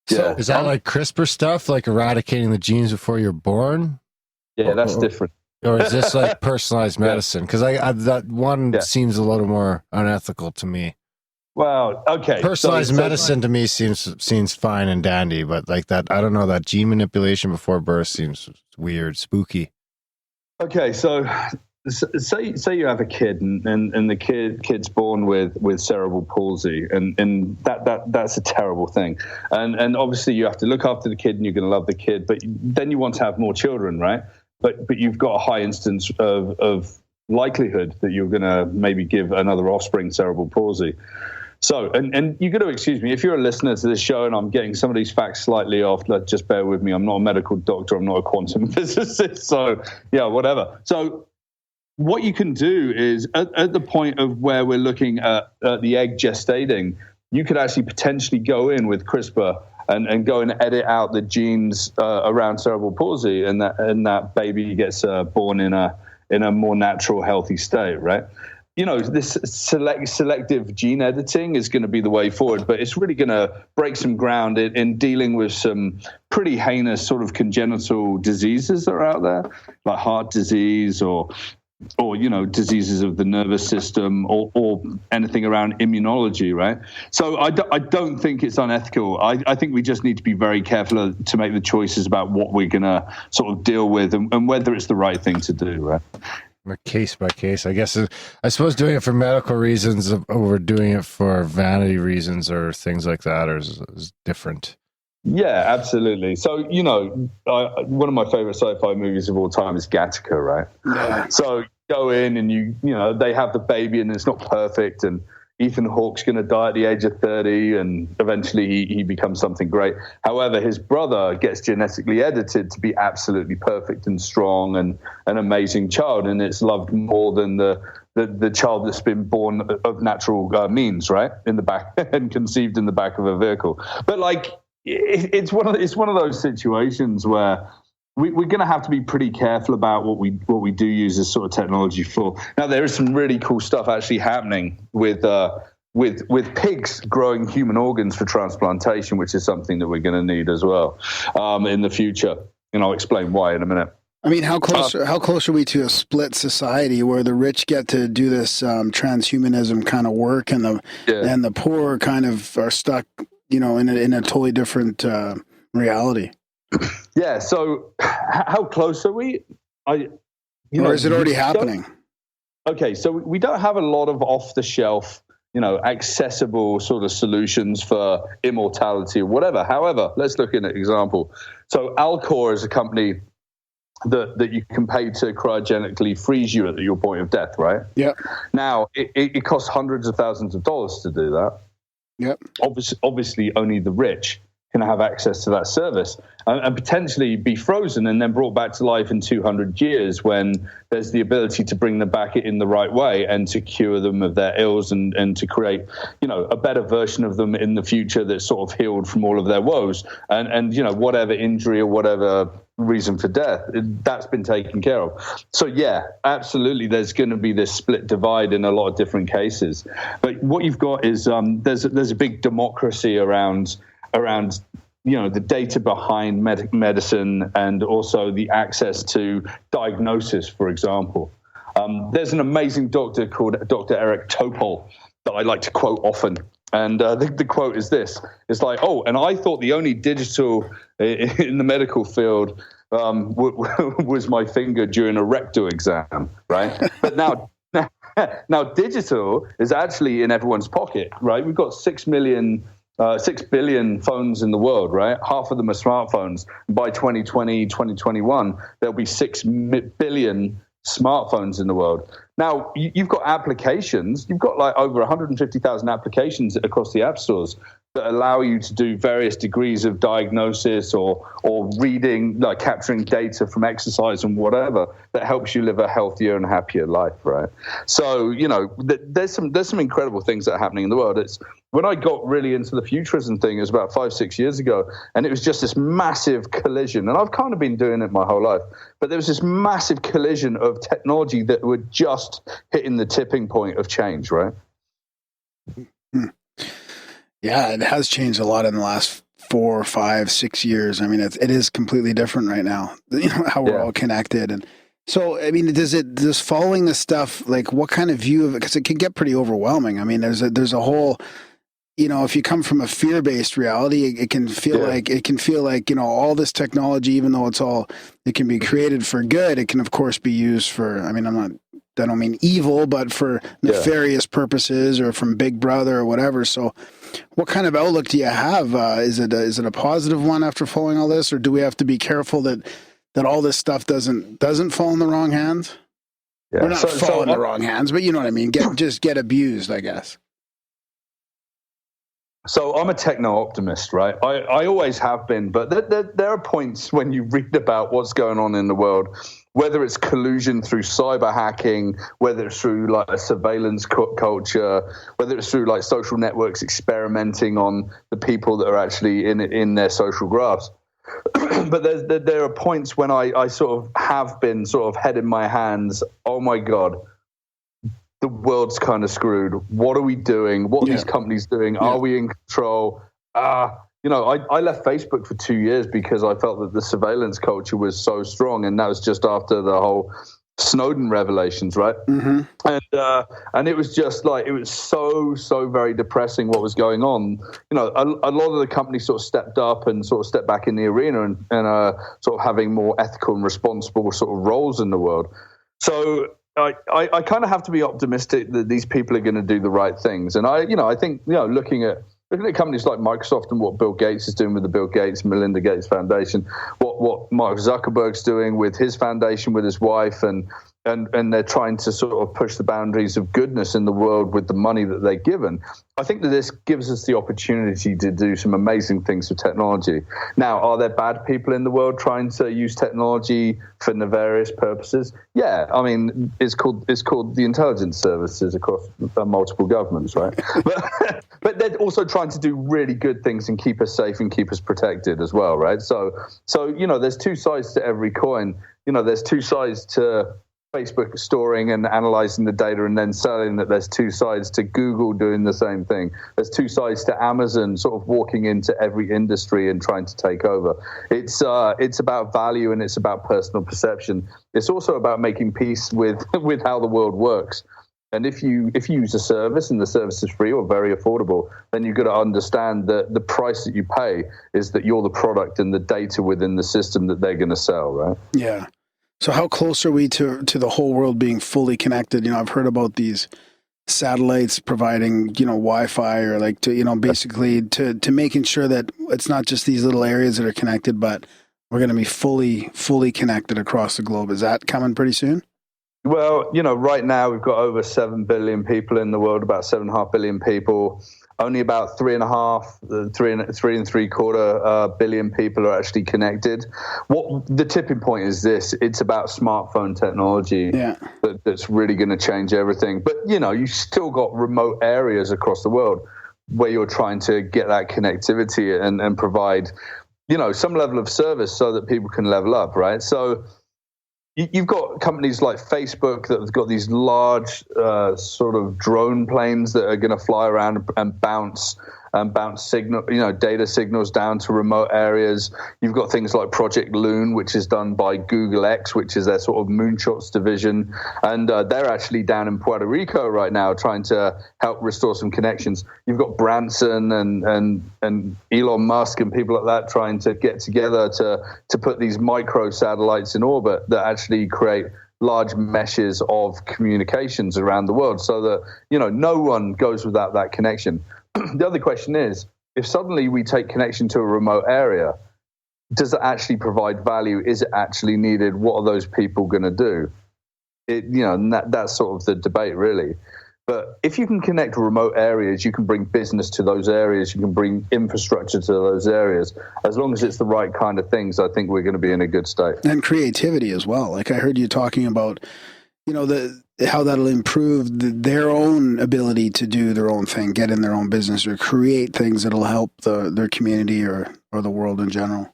Yeah. Is that like CRISPR stuff, like eradicating the genes before you're born? Yeah, that's different. Or is this like personalized medicine? Because that one seems a little more unethical to me. Well, okay. Personalized medicine to me seems fine and dandy, but like that, I don't know, that gene manipulation before birth seems weird, spooky. Okay, so say you have a kid and the kid's born with cerebral palsy, and that's a terrible thing. And obviously you have to look after the kid and you're going to love the kid, but then you want to have more children, right? But you've got a high instance of likelihood that you're going to maybe give another offspring cerebral palsy. So, and you're going to excuse me, if you're a listener to this show and I'm getting some of these facts slightly off, just bear with me. I'm not a medical doctor. I'm not a quantum physicist. So, yeah, whatever. So what you can do is at the point of where we're looking at the egg gestating, you could actually potentially go in with CRISPR and go and edit out the genes around cerebral palsy, and that baby gets born in a more natural, healthy state, right? You know, this selective gene editing is going to be the way forward, but it's really going to break some ground in dealing with some pretty heinous sort of congenital diseases that are out there, like heart disease or you know, diseases of the nervous system or anything around immunology, right? So I don't think it's unethical. I think we just need to be very careful to make the choices about what we're going to sort of deal with and whether it's the right thing to do, right? Case by case, I guess. I suppose doing it for medical reasons over doing it for vanity reasons or things like that is different. Yeah, absolutely. So, you know, one of my favorite sci-fi movies of all time is Gattaca, right? Yeah. So you go in and you know, they have the baby and it's not perfect, and Ethan Hawke's going to die at the age of 30 and eventually he becomes something great. However, his brother gets genetically edited to be absolutely perfect and strong and an amazing child, and it's loved more than the child that's been born of natural means, right, in the back and conceived in the back of a vehicle. But like, it's one of those situations where we're going to have to be pretty careful about what we do use this sort of technology for. Now, there is some really cool stuff actually happening with pigs growing human organs for transplantation, which is something that we're going to need as well in the future. And I'll explain why in a minute. I mean, how close are we to a split society where the rich get to do this transhumanism kind of work and the poor kind of are stuck, you know, in a totally different reality? Yeah. So, how close are we? Or is it already happening? Okay, so we don't have a lot of off-the-shelf, you know, accessible sort of solutions for immortality or whatever. However, let's look at an example. So, Alcor is a company that you can pay to cryogenically freeze you at your point of death, right? Yeah. Now, it costs hundreds of thousands of dollars to do that. Yep. Obviously, only the rich can have access to that service and potentially be frozen and then brought back to life in 200 years when there's the ability to bring them back in the right way and to cure them of their ills and to create, you know, a better version of them in the future that's sort of healed from all of their woes and you know, whatever injury or whatever reason for death, that's been taken care of. So yeah, absolutely, there's going to be this split divide in a lot of different cases. But what you've got is there's a big democracy around you know, the data behind medicine and also the access to diagnosis, for example. There's an amazing doctor called Dr. Eric Topol that I like to quote often. And the quote is this. It's like, and I thought the only digital in the medical field was my finger during a rectal exam, right? But now digital is actually in everyone's pocket, right? We've got 6 billion phones in the world, right? Half of them are smartphones. By 2020, 2021, there'll be 6 billion smartphones in the world. Now, you've got applications. You've got like over 150,000 applications across the app stores that allow you to do various degrees of diagnosis or reading, like capturing data from exercise and whatever that helps you live a healthier and happier life, right? So, you know, there's some incredible things that are happening in the world. It's when I got really into the futurism thing, it was about 5-6 years ago, and it was just this massive collision. And I've kind of been doing it my whole life, but there was this massive collision of technology that were just hitting the tipping point of change, right? Yeah, it has changed a lot in the last 4, 5, 6 years. I mean, it is completely different right now, how we're all connected. And so, I mean, does following this stuff, like what kind of view of it, because it can get pretty overwhelming. I mean, there's a whole, if you come from a fear-based reality, it can feel like, all this technology, even though it can be created for good, it can of course be used for, I mean, I don't mean evil, but for nefarious purposes or from Big Brother or whatever. So what kind of outlook do you have? Is it a positive one after following all this, or do we have to be careful that all this stuff doesn't fall in the wrong hands? Yeah. Or not fall in the wrong hands, but you know what I mean? Get abused, I guess. So I'm a techno-optimist, right? I always have been, but there are points when you read about what's going on in the world, whether it's collusion through cyber hacking, whether it's through like a surveillance culture, whether it's through like social networks experimenting on the people that are actually in their social graphs. But there are points when I sort of have been sort of head in my hands. Oh my God, the world's kind of screwed. What are we doing? What are these companies doing? Are we in control? I left Facebook for 2 years because I felt that the surveillance culture was so strong, and that was just after the whole Snowden revelations, right? Mm-hmm. And it was just like, it was so very depressing what was going on. A lot of the companies sort of stepped up and sort of stepped back in the arena and sort of having more ethical and responsible sort of roles in the world. So I kind of have to be optimistic that these people are going to do the right things. And I think, looking at companies like Microsoft and what Bill Gates is doing with the Bill Gates, Melinda Gates Foundation, what Mark Zuckerberg's doing with his foundation, with his wife, and they're trying to sort of push the boundaries of goodness in the world with the money that they're given. I think that this gives us the opportunity to do some amazing things with technology. Now, are there bad people in the world trying to use technology for nefarious purposes? Yeah, I mean, it's called the intelligence services across multiple governments, right? But they're also trying to do really good things and keep us safe and keep us protected as well, right? So there's two sides to every coin. There's two sides to Facebook storing and analyzing the data and then selling that. There's two sides to Google doing the same thing. There's two sides to Amazon sort of walking into every industry and trying to take over. It's about value and it's about personal perception. It's also about making peace with how the world works. And if you use a service and the service is free or very affordable, then you've got to understand that the price that you pay is that you're the product and the data within the system that they're going to sell, right? Yeah. So how close are we to the whole world being fully connected? I've heard about these satellites providing, Wi-Fi or like to, basically to making sure that it's not just these little areas that are connected, but we're going to be fully connected across the globe. Is that coming pretty soon? Well, right now we've got over 7 billion people in the world, about 7.5 billion people. Only about 3.75 billion people are actually connected. What the tipping point is this: it's about smartphone technology that's really going to change everything. But you still got remote areas across the world where you're trying to get that connectivity and provide, some level of service so that people can level up, right? So you've got companies like Facebook that have got these large sort of drone planes that are going to fly around and bounce signal, data signals down to remote areas. You've got things like Project Loon, which is done by Google X, which is their sort of moonshots division, and they're actually down in Puerto Rico right now trying to help restore some connections. You've got Branson and Elon Musk and people like that trying to get together to put these micro satellites in orbit that actually create large meshes of communications around the world so that, no one goes without that connection. The other question is, if suddenly we take connection to a remote area, does it actually provide value? Is it actually needed? What are those people going to do? That's sort of the debate, really. But if you can connect remote areas, you can bring business to those areas, you can bring infrastructure to those areas. As long as it's the right kind of things, I think we're going to be in a good state. And creativity as well. Like I heard you talking about, how that'll improve their own ability to do their own thing, get in their own business, or create things that'll help their community or the world in general.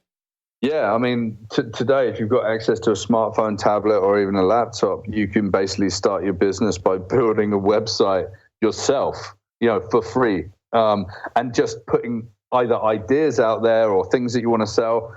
Yeah, I mean, today, if you've got access to a smartphone, tablet, or even a laptop, you can basically start your business by building a website yourself, for free, and just putting either ideas out there or things that you want to sell.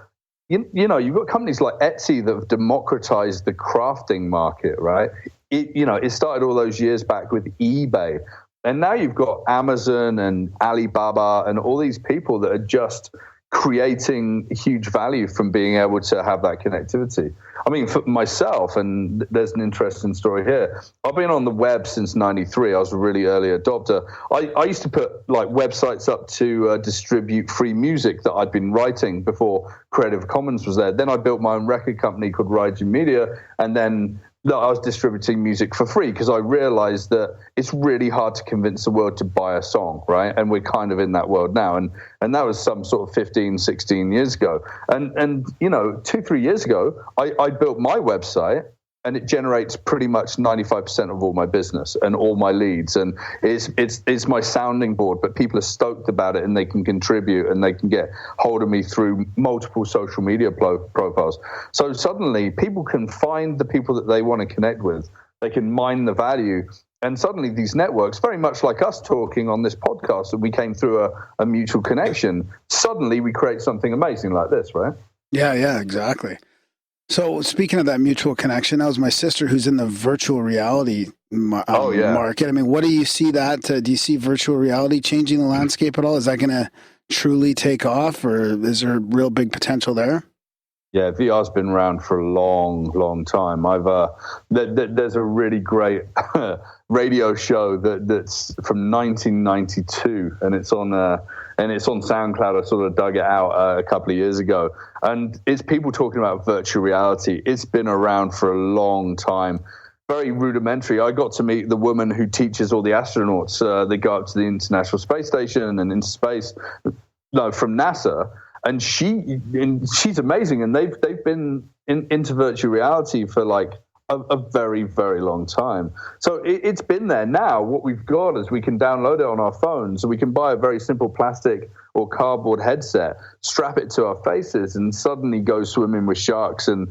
You know, you've got companies like Etsy that have democratized the crafting market, right? It started all those years back with eBay. And now you've got Amazon and Alibaba and all these people that are just creating huge value from being able to have that connectivity. I mean, for myself, and there's an interesting story here. I've been on the web since '93. I was a really early adopter. I used to put like websites up to distribute free music that I'd been writing before Creative Commons was there. Then I built my own record company called Raiju Media, and then I was distributing music for free because I realized that it's really hard to convince the world to buy a song, right? And we're kind of in that world now. And that was some sort of 15, 16 years ago. And 2-3 years ago, I built my website, and it generates pretty much 95% of all my business and all my leads. And it's my sounding board, but people are stoked about it, and they can contribute, and they can get hold of me through multiple social media profiles. So suddenly people can find the people that they want to connect with. They can mine the value. And suddenly these networks, very much like us talking on this podcast, that we came through a mutual connection, suddenly we create something amazing like this, right? Yeah, exactly. So speaking of that mutual connection, that was my sister who's in the virtual reality market. I mean, what do you see that? Do you see virtual reality changing the landscape at all? Is that going to truly take off, or is there real big potential there? Yeah, VR's been around for a long, long time. There's a really great radio show that's from 1992, and it's on SoundCloud. I sort of dug it out a couple of years ago, and it's people talking about virtual reality. It's been around for a long time. Very rudimentary. I got to meet the woman who teaches all the astronauts. They go up to the International Space Station and into space. No, from NASA. And she's amazing, and they've been into virtual reality for like a very, very long time. So it's been there. Now what we've got is we can download it on our phones, so we can buy a very simple plastic or cardboard headset, strap it to our faces, and suddenly go swimming with sharks and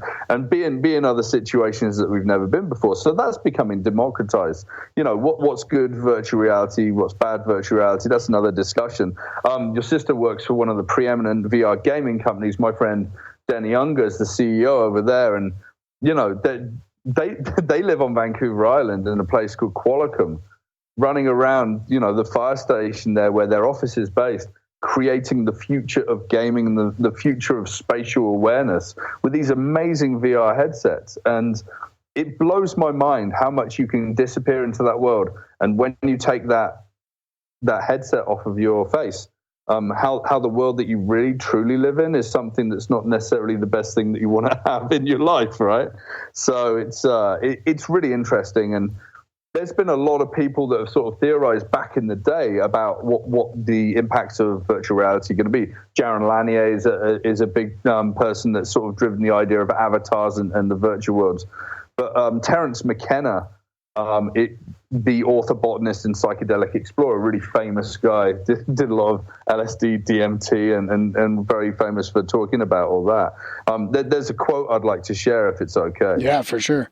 be in other situations that we've never been before. So that's becoming democratized. You know, what's good virtual reality, what's bad virtual reality, that's another discussion. Your sister works for one of the preeminent VR gaming companies. My friend Danny Unger is the CEO over there, and you know, they live on Vancouver Island in a place called Qualicum, running around, you know, the fire station there where their office is based, creating the future of gaming and the future of spatial awareness with these amazing VR headsets. And it blows my mind how much you can disappear into that world. And when you take that headset off of your face, how the world that you really truly live in is something that's not necessarily the best thing that you want to have in your life, right? So it's really interesting. And there's been a lot of people that have sort of theorized back in the day about what the impacts of virtual reality are going to be. Jaron Lanier is a big person that's sort of driven the idea of avatars and the virtual worlds. But Terence McKenna, the author, botanist, and psychedelic explorer, really famous guy, did a lot of LSD, DMT, and very famous for talking about all that. There's a quote I'd like to share if it's okay. Yeah, for sure.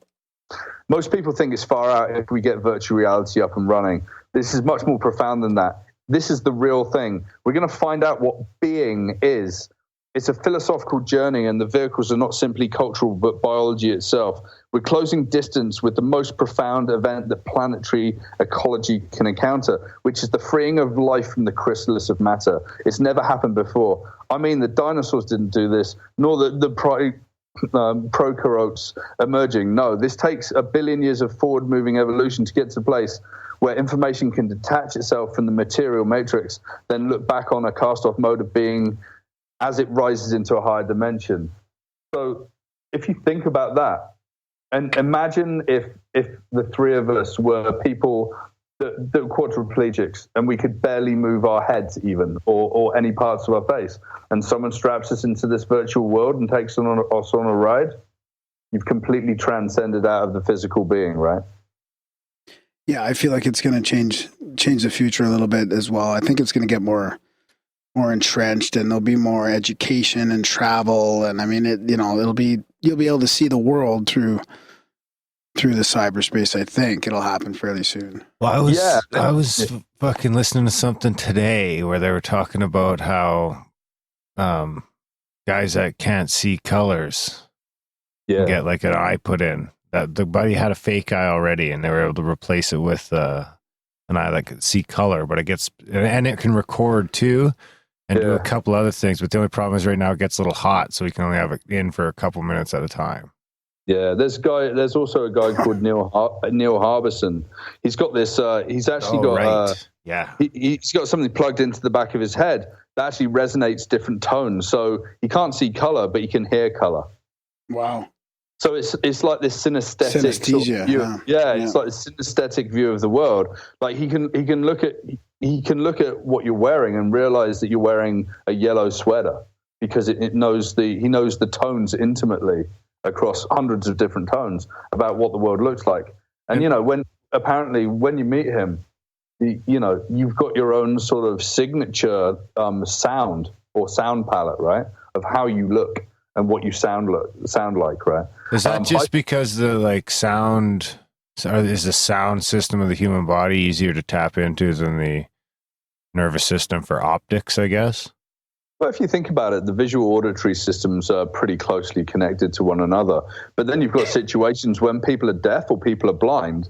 Most people think it's far out if we get virtual reality up and running. This is much more profound than that. This is the real thing. We're going to find out what being is. It's a philosophical journey, and the vehicles are not simply cultural, but biology itself. We're closing distance with the most profound event that planetary ecology can encounter, which is the freeing of life from the chrysalis of matter. It's never happened before. I mean, the dinosaurs didn't do this, nor the prokaryotes emerging. No, this takes 1 billion years of forward-moving evolution to get to a place where information can detach itself from the material matrix, then look back on a cast-off mode of being as it rises into a higher dimension. So if you think about that, and imagine if the three of us were people that were quadriplegics and we could barely move our heads even, or any parts of our face, and someone straps us into this virtual world and takes us on a ride, you've completely transcended out of the physical being, right? Yeah, I feel like it's going to change the future a little bit as well. I think it's going to get more entrenched, and there'll be more education and travel, and I mean, you'll be able to see the world through through the cyberspace. I think it'll happen fairly soon. Well, I was fucking listening to something today where they were talking about how guys that can't see colors can get like an eye put in. That the buddy had a fake eye already, and they were able to replace it with an eye that could see color, but it gets and it can record too. And do a couple other things, but the only problem is right now it gets a little hot, so we can only have it in for a couple minutes at a time. Yeah, there's also a guy called Neil Harbison. He's got this. He's actually he's got something plugged into the back of his head that actually resonates different tones. So he can't see color, but he can hear color. Wow. So it's like this synesthetic synesthesia. Sort of view. It's like a synesthetic view of the world. Like he can look at what you're wearing and realize that you're wearing a yellow sweater because he knows the tones intimately across hundreds of different tones about what the world looks like. And when you meet him, you've got your own sort of signature sound or sound palette, right, of how you look and what you sound like, right? Is that just because the sound? Is the sound system of the human body easier to tap into than the nervous system for optics, I guess? Well, if you think about it, the visual auditory systems are pretty closely connected to one another. But then you've got situations when people are deaf or people are blind,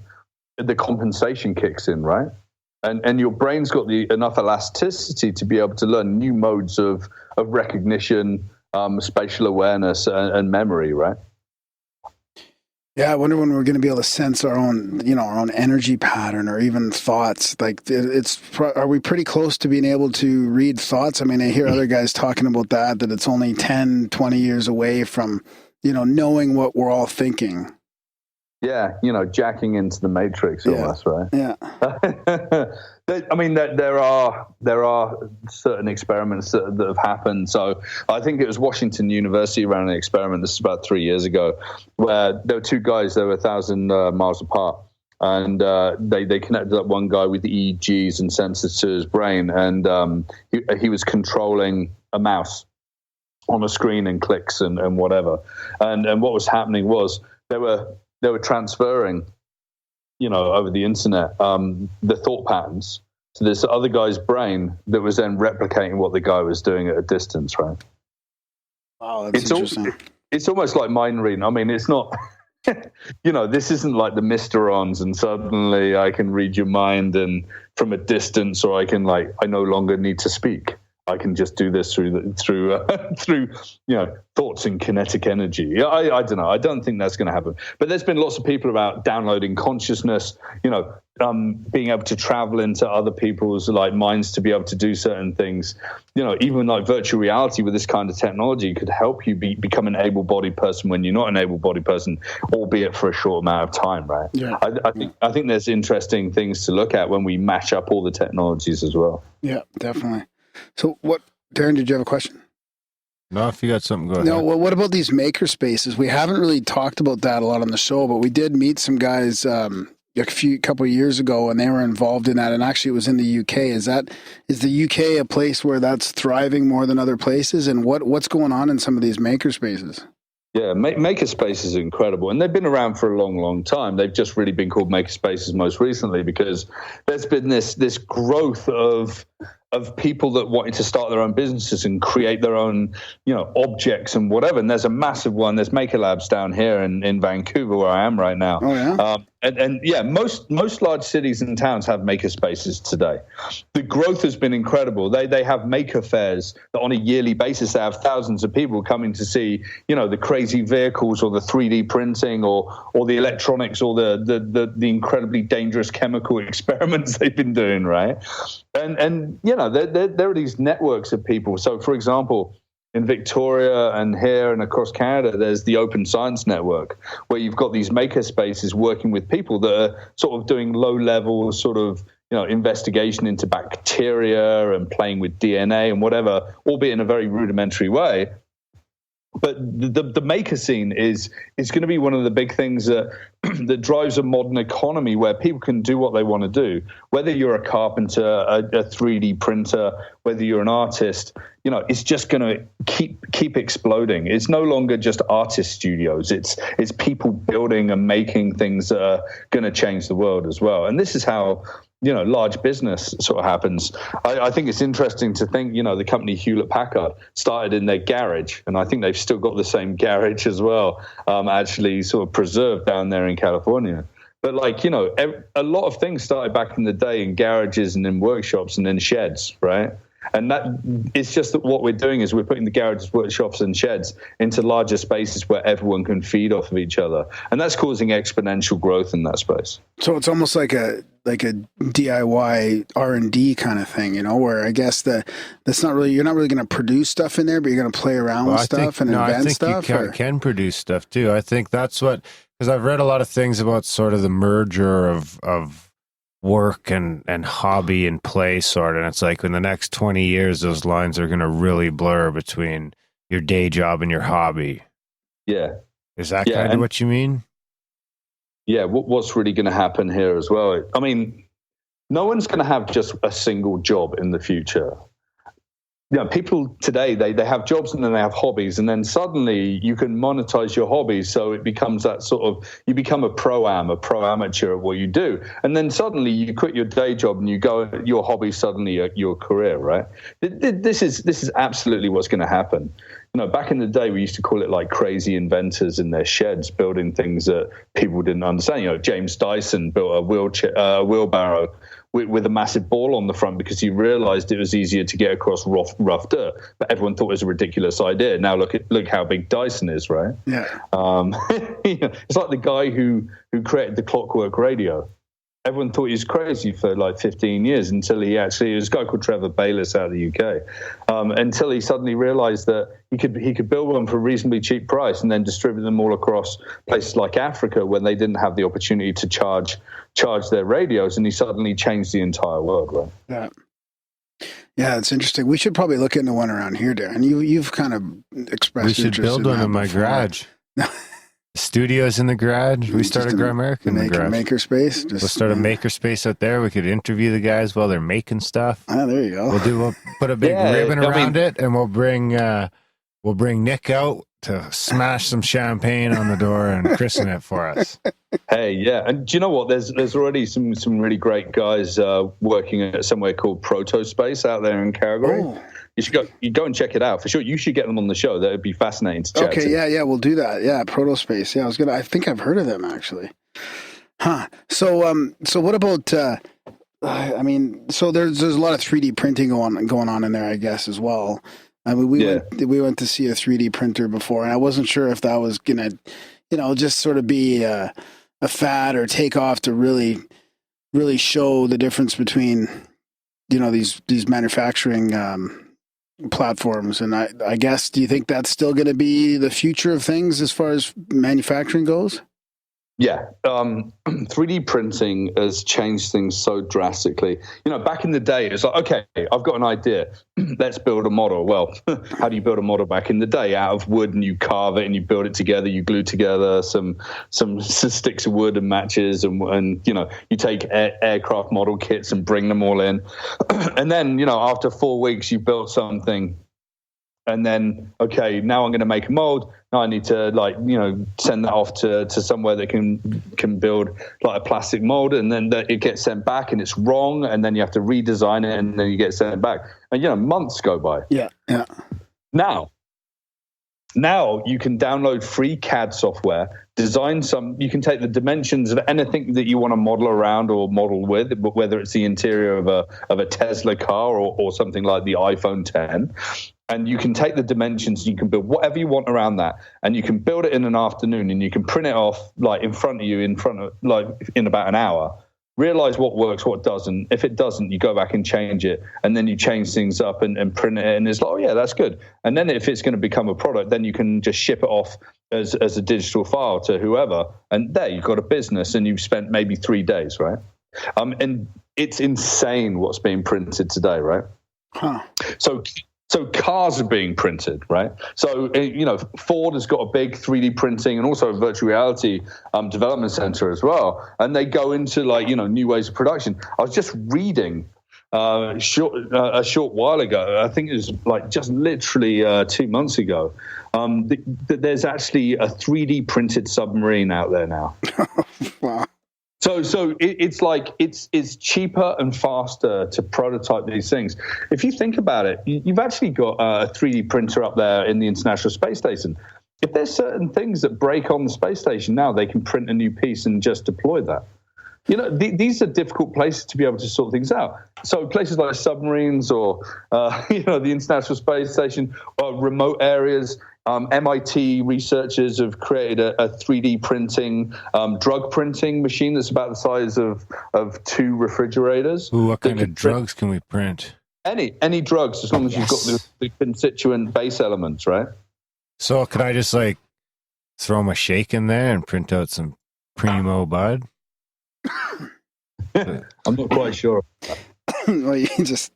the compensation kicks in, right? And your brain's got enough elasticity to be able to learn new modes of recognition, spatial awareness, and memory, right? Yeah, I wonder when we're going to be able to sense our own energy pattern or even thoughts. Like, are we pretty close to being able to read thoughts? I mean, I hear other guys talking about that it's only 10, 20 years away from, knowing what we're all thinking. Yeah, jacking into the matrix almost, right? Yeah. I mean, there are certain experiments that have happened. So I think it was Washington University ran an experiment. This is about 3 years ago, where there were two guys. They were 1,000 miles apart, and they connected up one guy with EEGs and sensors to his brain, and he was controlling a mouse on a screen and clicks and whatever. And what was happening was they were transferring, over the internet, the thought patterns to this other guy's brain that was then replicating what the guy was doing at a distance, right? Wow, that's interesting. It's almost like mind reading. I mean, it's not, this isn't like the Mysterons and suddenly I can read your mind and from a distance, or I can I no longer need to speak. I can just do this through thoughts and kinetic energy. I don't know. I don't think that's going to happen. But there's been lots of people about downloading consciousness, being able to travel into other people's minds to be able to do certain things. Even virtual reality with this kind of technology could help you become an able-bodied person when you're not an able-bodied person, albeit for a short amount of time, right? Yeah. I think there's interesting things to look at when we match up all the technologies as well. Yeah, definitely. So Darren, did you have a question? No, if you got something, go ahead. No, well, what about these maker spaces? We haven't really talked about that a lot on the show, but we did meet some guys a couple of years ago, and they were involved in that. And actually, it was in the UK. Is the UK a place where that's thriving more than other places? And what's going on in some of these maker spaces? Yeah, makerspace is incredible, and they've been around for a long, long time. They've just really been called makerspaces most recently because there's been this growth of people that wanted to start their own businesses and create their own, objects and whatever. And there's a massive one. There's Maker Labs down here in Vancouver, where I am right now. Oh yeah. And most large cities and towns have maker spaces today. The growth has been incredible. They have maker fairs that on a yearly basis they have thousands of people coming to see, the crazy vehicles or the 3D printing or the electronics or the incredibly dangerous chemical experiments they've been doing, right? And there are these networks of people. So, for example, in Victoria and here and across Canada, there's the Open Science Network, where you've got these maker spaces working with people that are sort of doing low-level sort of, investigation into bacteria and playing with DNA and whatever, albeit in a very rudimentary way. But the maker scene is going to be one of the big things that that drives a modern economy where people can do what they want to do. Whether you're a carpenter, a 3D printer, whether you're an artist, it's just going to keep exploding. It's no longer just artist studios. It's people building and making things that are going to change the world as well. And this is how large business sort of happens. I think it's interesting to think, the company Hewlett-Packard started in their garage, and I think they've still got the same garage as well, actually sort of preserved down there in California. But a lot of things started back in the day in garages and in workshops and in sheds, right? And that it's just that what we're doing is we're putting the garages, workshops, and sheds into larger spaces where everyone can feed off of each other, and that's causing exponential growth in that space. So it's almost like a DIY R&D kind of thing, where I guess you're not really going to produce stuff in there, but you're going to play around with stuff and invent stuff. You can produce stuff too. I think that's because I've read a lot of things about sort of the merger of work and hobby and play sort of, and it's like in the next 20 years those lines are going to really blur between your day job and your hobby. Is that kind of what you mean? What's really going to happen here as well, I mean, no one's going to have just a single job in the future. People today, they have jobs and then they have hobbies, and then suddenly you can monetize your hobbies. So it becomes that sort of, you become a pro-amateur at what you do. And then suddenly you quit your day job and you go, your hobby suddenly your career, right? This is absolutely what's going to happen. Back in the day, we used to call it like crazy inventors in their sheds, building things that people didn't understand. James Dyson built a wheelbarrow with a massive ball on the front because he realized it was easier to get across rough dirt, but everyone thought it was a ridiculous idea. Now look how big Dyson is, right? Yeah. It's like the guy who created the clockwork radio. Everyone thought he was crazy for like 15 years until it was a guy called Trevor Bayliss out of the UK, until he suddenly realized that he could build one for a reasonably cheap price and then distribute them all across places like Africa when they didn't have the opportunity to charge their radios, and he suddenly changed the entire world, right? Yeah, it's interesting. We should probably look into one around here, Darren. You've kind of expressed interest in that. We should build one in my garage. Studios in the garage. We started Grimerica in the garage. Makerspace. We'll start a makerspace out there. We could interview the guys while they're making stuff. Oh, there you go. We'll put a big ribbon around it, and we'll bring Nick out to smash some champagne on the door and christen it for us. Hey, yeah, and do you know what? There's already some really great guys working at somewhere called Protospace out there in Calgary. Oh. You go and check it out for sure. You should get them on the show. That would be fascinating to chat to. Okay, yeah, we'll do that. Yeah, Protospace. Yeah, I think I've heard of them actually. Huh. So what about? I mean, so there's a lot of 3D printing going on in there, I guess, as well. I mean, we went to see a 3D printer before, and I wasn't sure if that was gonna, just sort of be a fad or take off to really show the difference between, these manufacturing platforms. And I guess, do you think that's still going to be the future of things as far as manufacturing goes? Yeah, 3D printing has changed things so drastically. Back in the day, it's like, okay, I've got an idea. Let's build a model. Well, how do you build a model back in the day? Out of wood, and you carve it and you build it together. You glue together some sticks of wood and matches, and you take aircraft model kits and bring them all in. And then, after 4 weeks, you built something. And then, okay, now I'm going to make a mold. Now I need to send that off to somewhere that can build like a plastic mold, and then it gets sent back and it's wrong, and then you have to redesign it, and then you get sent back, and months go by. Yeah. Now you can download free CAD software, you can take the dimensions of anything that you want to model around or model with, whether it's the interior of a Tesla car or something like the iPhone 10. And you can take the dimensions, you can build whatever you want around that, and you can build it in an afternoon, and you can print it off in front of you in about an hour. Realize what works, what doesn't. If it doesn't, you go back and change it, and then you change things up and print it, and it's like, oh yeah, that's good. And then if it's going to become a product, then you can just ship it off as a digital file to whoever, and there you've got a business, and you've spent maybe 3 days, right? And it's insane what's being printed today, right? Huh. So So cars are being printed, right? So, Ford has got a big 3D printing and also a virtual reality development center as well. And they go into new ways of production. I was just reading a short while ago, I think it was just literally 2 months ago, there's actually a 3D printed submarine out there now. Wow. So it's cheaper and faster to prototype these things. If you think about it, you've actually got a 3D printer up there in the International Space Station. If there's certain things that break on the space station now, they can print a new piece and just deploy that. These are difficult places to be able to sort things out. So places like submarines or, the International Space Station, or remote areas. MIT researchers have created a 3D printing, drug printing machine that's about the size of 2 refrigerators. Ooh, what kind of drugs can we print? Any drugs, as long as you've got the constituent base elements, right? So could I just throw my shake in there and print out some primo bud? I'm not quite sure. Well, you can just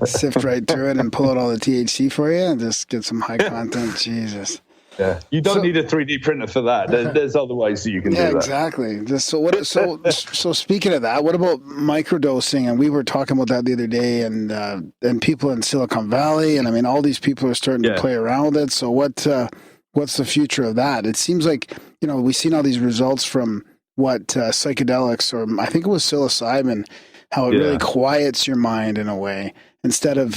sift right through it and pull out all the THC for you and just get some high content. Jesus. Yeah, you don't need a 3D printer for that. There's other ways that you can do that. Exactly. So speaking of that, what about microdosing? And we were talking about that the other day, and people in Silicon Valley, and I mean, all these people are starting to play around with it. So what's the future of that? It seems like we've seen all these results from psychedelics, or I think it was psilocybin, how it really quiets your mind in a way. Instead of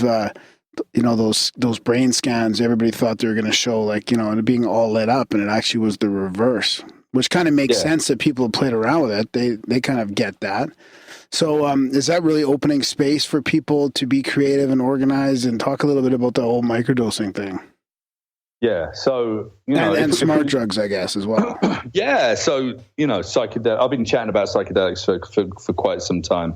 those brain scans everybody thought they were going to show it being all lit up, and it actually was the reverse, which kind of makes sense that people have played around with it. They kind of get that. So is that really opening space for people to be creative and organized? And talk a little bit about the whole microdosing thing. Yeah, so and smart drugs, I guess, as well. Yeah, so psychedelic. I've been chatting about psychedelics for quite some time,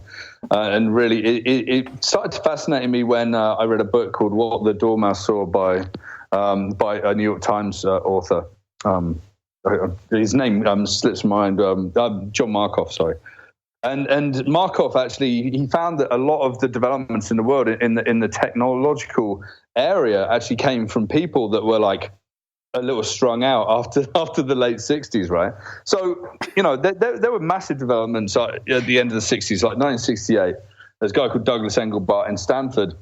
and really, it started to fascinate me when I read a book called "What the Dormouse Saw" by a New York Times author. His name slips my mind. John Markoff, sorry. And Markov actually, he found that a lot of the developments in the world in the technological area actually came from people that were a little strung out after the late 60s, right? So, there were massive developments at the end of the 60s, like 1968. There's a guy called Douglas Engelbart in Stanford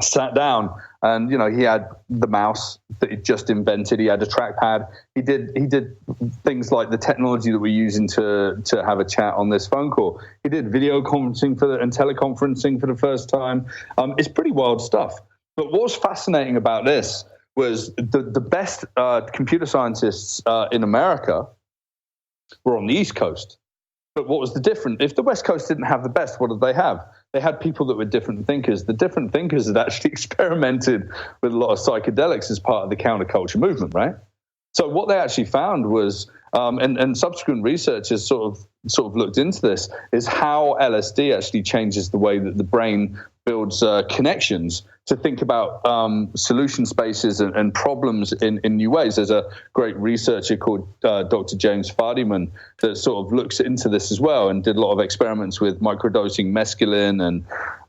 sat down, and he had the mouse that he just invented. He had a trackpad. He did things like the technology that we're using to have a chat on this phone call. He did video conferencing and teleconferencing for the first time. It's pretty wild stuff. But what's fascinating about this was the best computer scientists in America were on the East Coast. But what was the difference? If the West Coast didn't have the best, what did they have? They had people that were different thinkers. The different thinkers had actually experimented with a lot of psychedelics as part of the counterculture movement, right? So what they actually found was, and subsequent research has sort of looked into this, is how LSD actually changes the way that the brain builds connections to think about solution spaces and problems in new ways. There's a great researcher called Dr. James Fadiman that sort of looks into this as well and did a lot of experiments with microdosing mescaline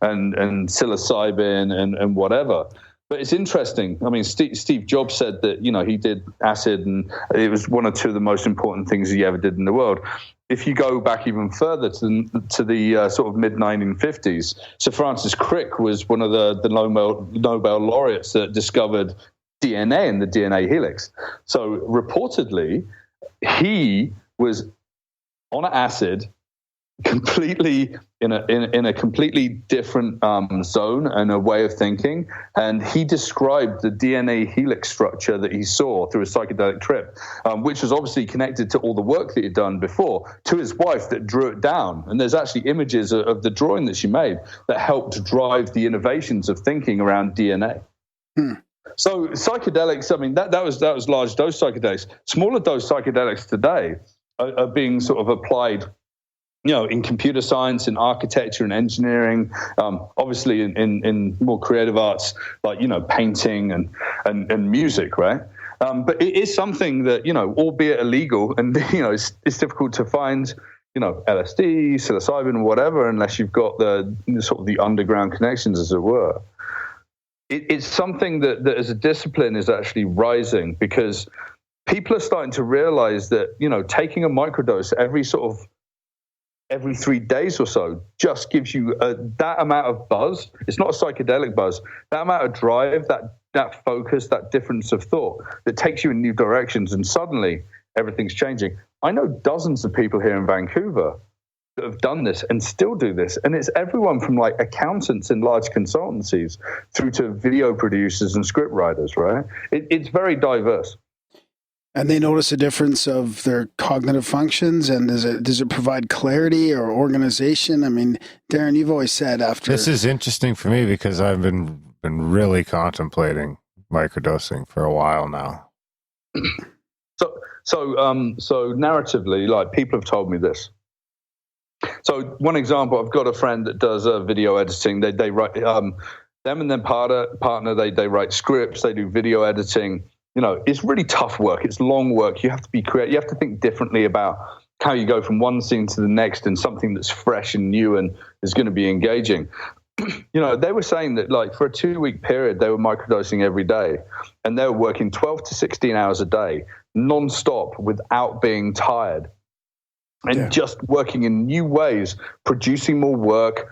and psilocybin and whatever. But it's interesting. I mean, Steve Jobs said that, he did acid and it was one or two of the most important things he ever did in the world. If you go back even further to the sort of mid-1950s, Sir Francis Crick was one of the Nobel laureates that discovered DNA and the DNA helix. So reportedly, he was on acid, completely in a completely different zone and a way of thinking, and he described the DNA helix structure that he saw through a psychedelic trip, which was obviously connected to all the work that he'd done before, to his wife that drew it down. And there's actually images of the drawing that she made that helped drive the innovations of thinking around DNA. So psychedelics, I mean, that was large dose psychedelics. Smaller dose psychedelics today are being sort of applied in computer science, in architecture and engineering, obviously in more creative arts like, painting and music, right? But it is something that, albeit illegal and, it's difficult to find, LSD, psilocybin, whatever, unless you've got the sort of the underground connections, as it were. it's something that as a discipline is actually rising, because people are starting to realize that, taking a microdose every 3 days or so just gives you that amount of buzz. It's not a psychedelic buzz. That amount of drive, that focus, that difference of thought that takes you in new directions, and suddenly everything's changing. I know dozens of people here in Vancouver that have done this and still do this, and it's everyone from like accountants in large consultancies through to video producers and script writers, right? It's very diverse. And they notice a difference of their cognitive functions, and does it provide clarity or organization? I mean, Darren, you've always said after this is interesting for me because I've been really contemplating microdosing for a while now. So narratively, like, people have told me this. So one example, I've got a friend that does video editing. They write them and their partner. They write scripts. They do video editing. It's really tough work. It's long work. You have to be creative. You have to think differently about how you go from one scene to the next and something that's fresh and new and is going to be engaging. They were saying that, like, for a 2-week period, they were microdosing every day, and they were working 12 to 16 hours a day, non-stop, without being tired. And just working in new ways, producing more work,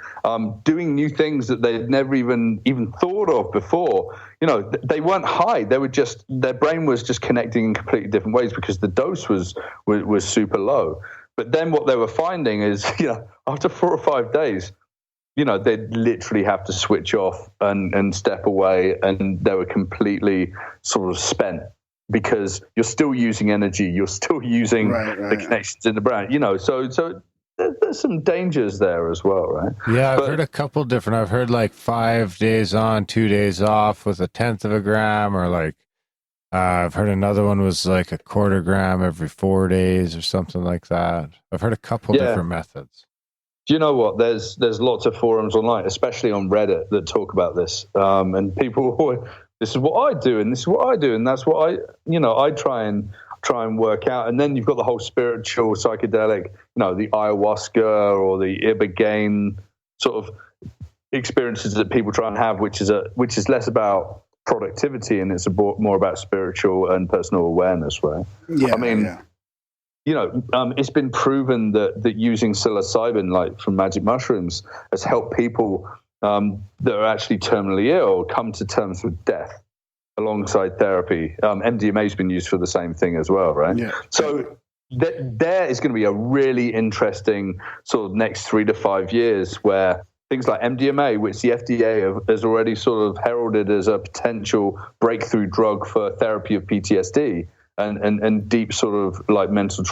doing new things that they'd never even thought of before. They weren't high. They were just, their brain was just connecting in completely different ways because the dose was super low. But then what they were finding is, after 4 or 5 days, they'd literally have to switch off and step away, and they were completely sort of spent. Because you're still using energy, you're still using the connections in the brain, so there's some dangers there as well, right? Yeah, I've heard a couple different. I've heard like 5 days on, 2 days off with 1/10 of a gram, or like I've heard another one was like 1/4 gram every 4 days or something like that. I've heard a couple different methods. Do you know what? There's lots of forums online, especially on Reddit, that talk about this, and people. This is what I do, and this is what I do, and that's what I try and work out. And then you've got the whole spiritual, psychedelic, the ayahuasca or the ibogaine sort of experiences that people try and have, which is less about productivity and it's more about spiritual and personal awareness, right? Yeah, I mean, it's been proven that using psilocybin, like from magic mushrooms, has helped people that are actually terminally ill come to terms with death alongside therapy. MDMA has been used for the same thing as well, right? Yeah. So there is going to be a really interesting sort of next 3 to 5 years where things like MDMA, which the FDA has already sort of heralded as a potential breakthrough drug for therapy of PTSD and deep sort of like mental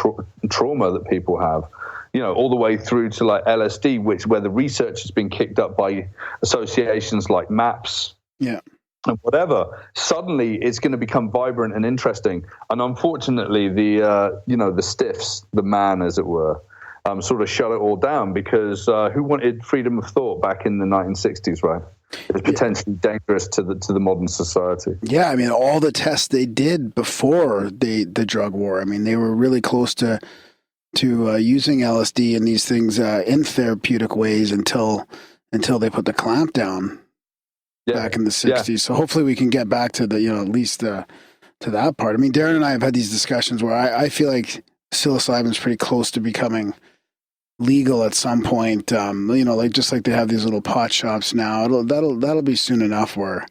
trauma that people have, all the way through to like LSD, where the research has been kicked up by associations like MAPS. Yeah. And whatever, suddenly it's going to become vibrant and interesting. And unfortunately, the stiffs, the man, as it were, sort of shut it all down because who wanted freedom of thought back in the 1960s, right? It's potentially dangerous to the modern society. Yeah, I mean, all the tests they did before the drug war, I mean, they were really close to using LSD and these things in therapeutic ways until they put the clamp down back in the 60s. Yeah. So hopefully we can get back to the, at least to that part. I mean, Darren and I have had these discussions where I feel like psilocybin is pretty close to becoming legal at some point. Like just like they have these little pot shops now. That'll be soon enough where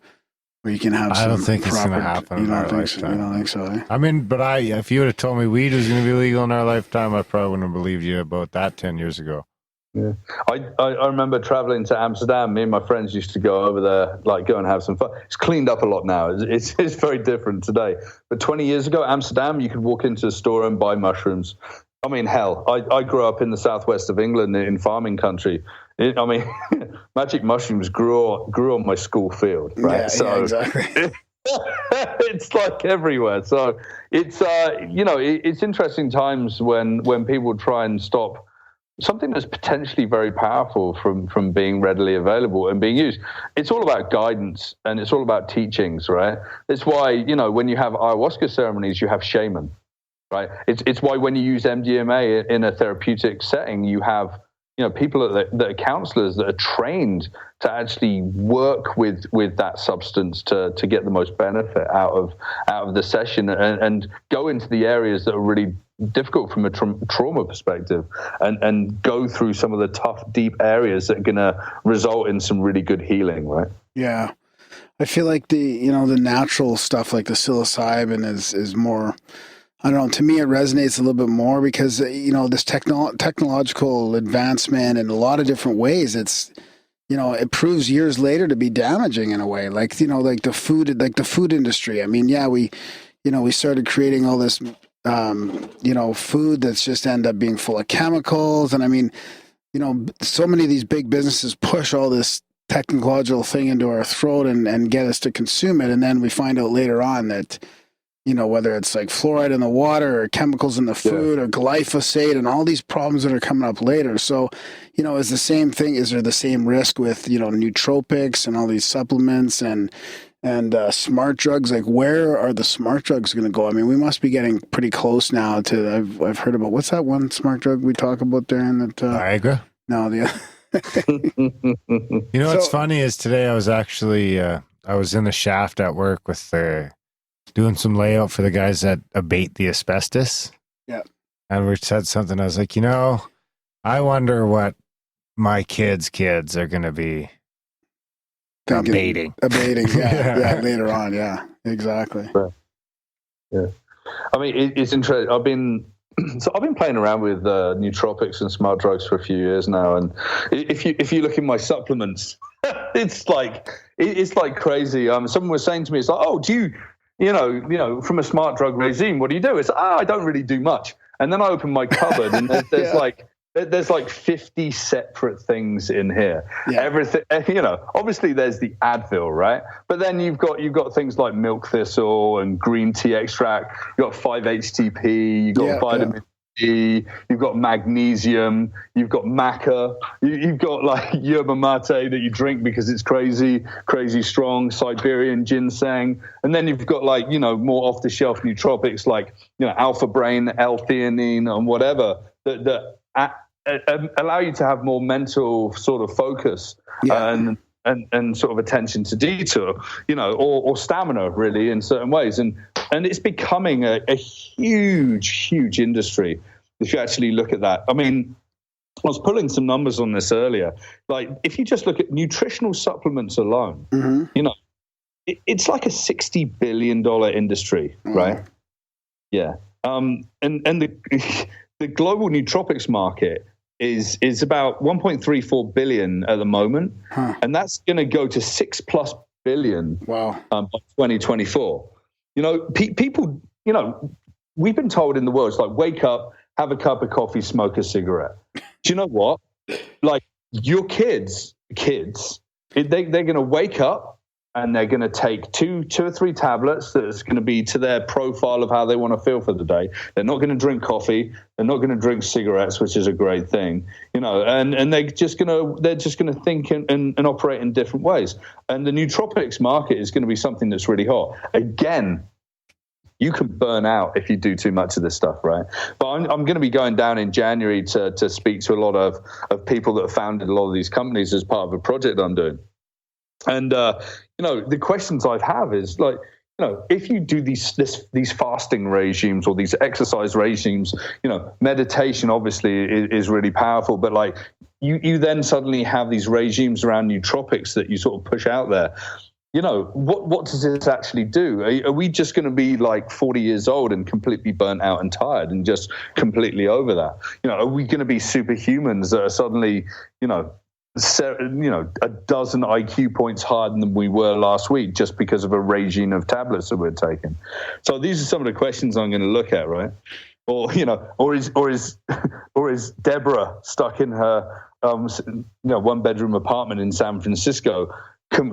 you can have. I don't think it's going to happen in our lifetime. You don't think so? Eh? I mean, but if you would have told me weed was going to be legal in our lifetime, I probably wouldn't have believed you about that 10 years ago. Yeah, I remember traveling to Amsterdam. Me and my friends used to go over there, like go and have some fun. It's cleaned up a lot now. It's very different today. But 20 years ago, Amsterdam, you could walk into a store and buy mushrooms. I mean, hell, I grew up in the southwest of England in farming country. Magic mushrooms grew on my school field, right? Yeah, exactly. It's like everywhere. So it's it's interesting times when people try and stop something that's potentially very powerful from being readily available and being used. It's all about guidance and it's all about teachings, right? It's why, when you have ayahuasca ceremonies, you have shaman, right? It's why when you use MDMA in a therapeutic setting, you have people that are counselors that are trained to actually work with that substance to get the most benefit out of the session and go into the areas that are really difficult from a trauma perspective and go through some of the tough, deep areas that are going to result in some really good healing, right? Yeah. I feel like the natural stuff like the psilocybin is more, I don't know, to me it resonates a little bit more because, this technological advancement in a lot of different ways, it's, it proves years later to be damaging in a way, like the food industry. I mean, yeah, we started creating all this, food that's just end up being full of chemicals. And I mean, so many of these big businesses push all this technological thing into our throat and get us to consume it. And then we find out later on that, whether it's like fluoride in the water or chemicals in the food or glyphosate and all these problems that are coming up later. So, is the same thing, is there the same risk with, nootropics and all these supplements and smart drugs? Like, where are the smart drugs going to go? I mean, we must be getting pretty close now to, I've heard about, what's that one smart drug we talk about there? Viagra? No, What's funny is today I was actually, I was in the shaft at work with doing some layout for the guys that abate the asbestos. Yeah. And we said something, I was like, I wonder what my kids' are going to be abating. Yeah, later on. Yeah, exactly. Yeah. I mean, it's interesting. I've been playing around with nootropics and smart drugs for a few years now, and if you look in my supplements, it's like crazy. Someone was saying to me, it's like, oh, do you from a smart drug regime, what do you do? It's I don't really do much. And then I open my cupboard, and there's like 50 separate things in here. Yeah. Everything, obviously there's the Advil, right? But then you've got things like milk thistle and green tea extract. You've got 5-HTP. You've got vitamin D. You've got magnesium. You've got maca. You've got like yerba mate that you drink because it's crazy strong. Siberian ginseng. And then you've got like, more off the shelf nootropics like, alpha brain, L-theanine and whatever that allow you to have more mental sort of focus and sort of attention to detail, or stamina really in certain ways. And it's becoming a huge industry if you actually look at that. I mean, I was pulling some numbers on this earlier. Like if you just look at nutritional supplements alone, it's like a $60 billion industry, right? Yeah. And the global nootropics market is about 1.34 billion at the moment, and that's going to go to 6+ billion by 2024. People, we've been told in the world, it's like wake up, have a cup of coffee, smoke a cigarette. Do you know what? Like your kids, they're going to wake up and they're going to take two or three tablets that's going to be to their profile of how they want to feel for the day. They're not going to drink coffee. They're not going to drink cigarettes, which is a great thing, and they're just going to think and operate in different ways. And the nootropics market is going to be something that's really hot. Again, you can burn out if you do too much of this stuff, right? But I'm going to be going down in January to speak to a lot of people that have founded a lot of these companies as part of a project I'm doing. And, the questions I have is like, if you do these fasting regimes or these exercise regimes, meditation obviously is really powerful, but like you then suddenly have these regimes around nootropics that you sort of push out there. What does this actually do? Are we just going to be like 40 years old and completely burnt out and tired and just completely over that? Are we going to be superhumans that are suddenly, a dozen IQ points higher than we were last week just because of a regime of tablets that we're taking? So these are some of the questions I'm going to look at, right? Or is Deborah stuck in her one bedroom apartment in San Francisco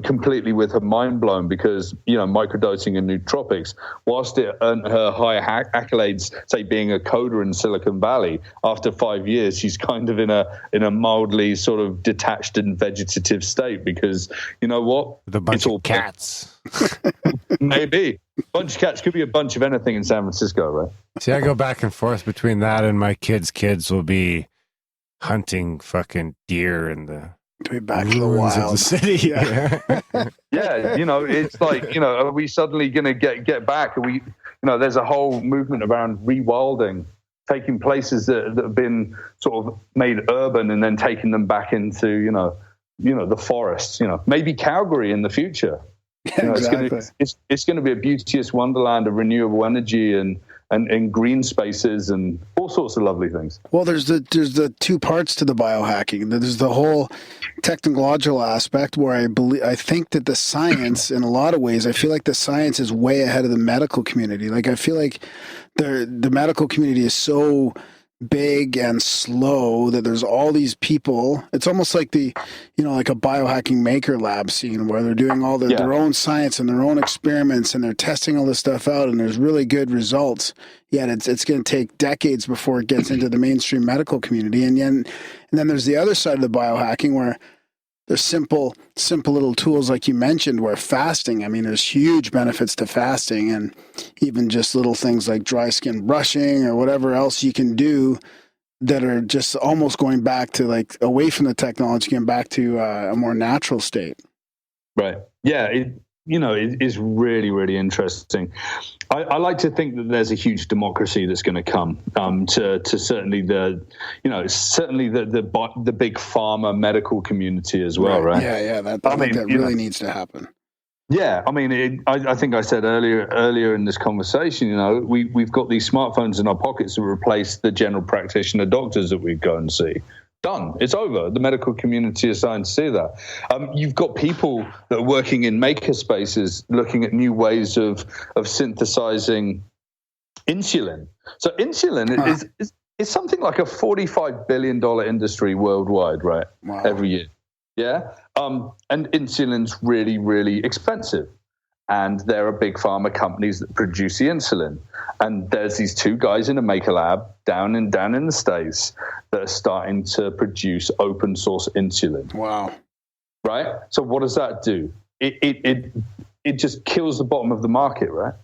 completely with her mind blown because microdosing and nootropics, whilst it earned her high accolades, say being a coder in Silicon Valley, after 5 years she's kind of in a mildly sort of detached and vegetative state because with a bunch of cats. Maybe a bunch of cats, could be a bunch of anything in San Francisco, right? See, I go back and forth between that and my kids will be hunting fucking deer in the back to the ruins wild of the city. Yeah, it's like, are we suddenly going to get back? Are we, there's a whole movement around rewilding, taking places that have been sort of made urban and then taking them back into, the forests, maybe Calgary in the future. Yeah, exactly. It's going to be a beauteous wonderland of renewable energy and green spaces and all sorts of lovely things. Well, there's the two parts to the biohacking. There's the whole technological aspect where I think that the science, in a lot of ways, I feel like the science is way ahead of the medical community. Like I feel like the medical community is so big and slow that there's all these people. It's almost like like a biohacking maker lab scene where they're doing all their own science and their own experiments and they're testing all this stuff out and there's really good results. Yet it's going to take decades before it gets into the mainstream medical community. And then there's the other side of the biohacking where there's simple little tools like you mentioned where fasting, I mean, there's huge benefits to fasting and even just little things like dry skin brushing or whatever else you can do that are just almost going back to like away from the technology and back to a more natural state. Right. Yeah. It is really, really interesting. I like to think that there's a huge democracy that's going to come to certainly the big pharma medical community as well, right? Yeah. I think that really needs to happen. Yeah, I mean, I think I said earlier in this conversation, we've got these smartphones in our pockets that replace the general practitioner doctors that we go and see. Done. It's over. The medical community is starting to see that. You've got people that are working in maker spaces looking at new ways of synthesizing insulin. So insulin is something like a $45 billion industry worldwide, right? Wow. Every year. Yeah. And insulin's really, really expensive. And there are big pharma companies that produce the insulin. And there's these two guys in a maker lab down in the States that are starting to produce open source insulin. Wow. Right? So what does that do? It just kills the bottom of the market, right?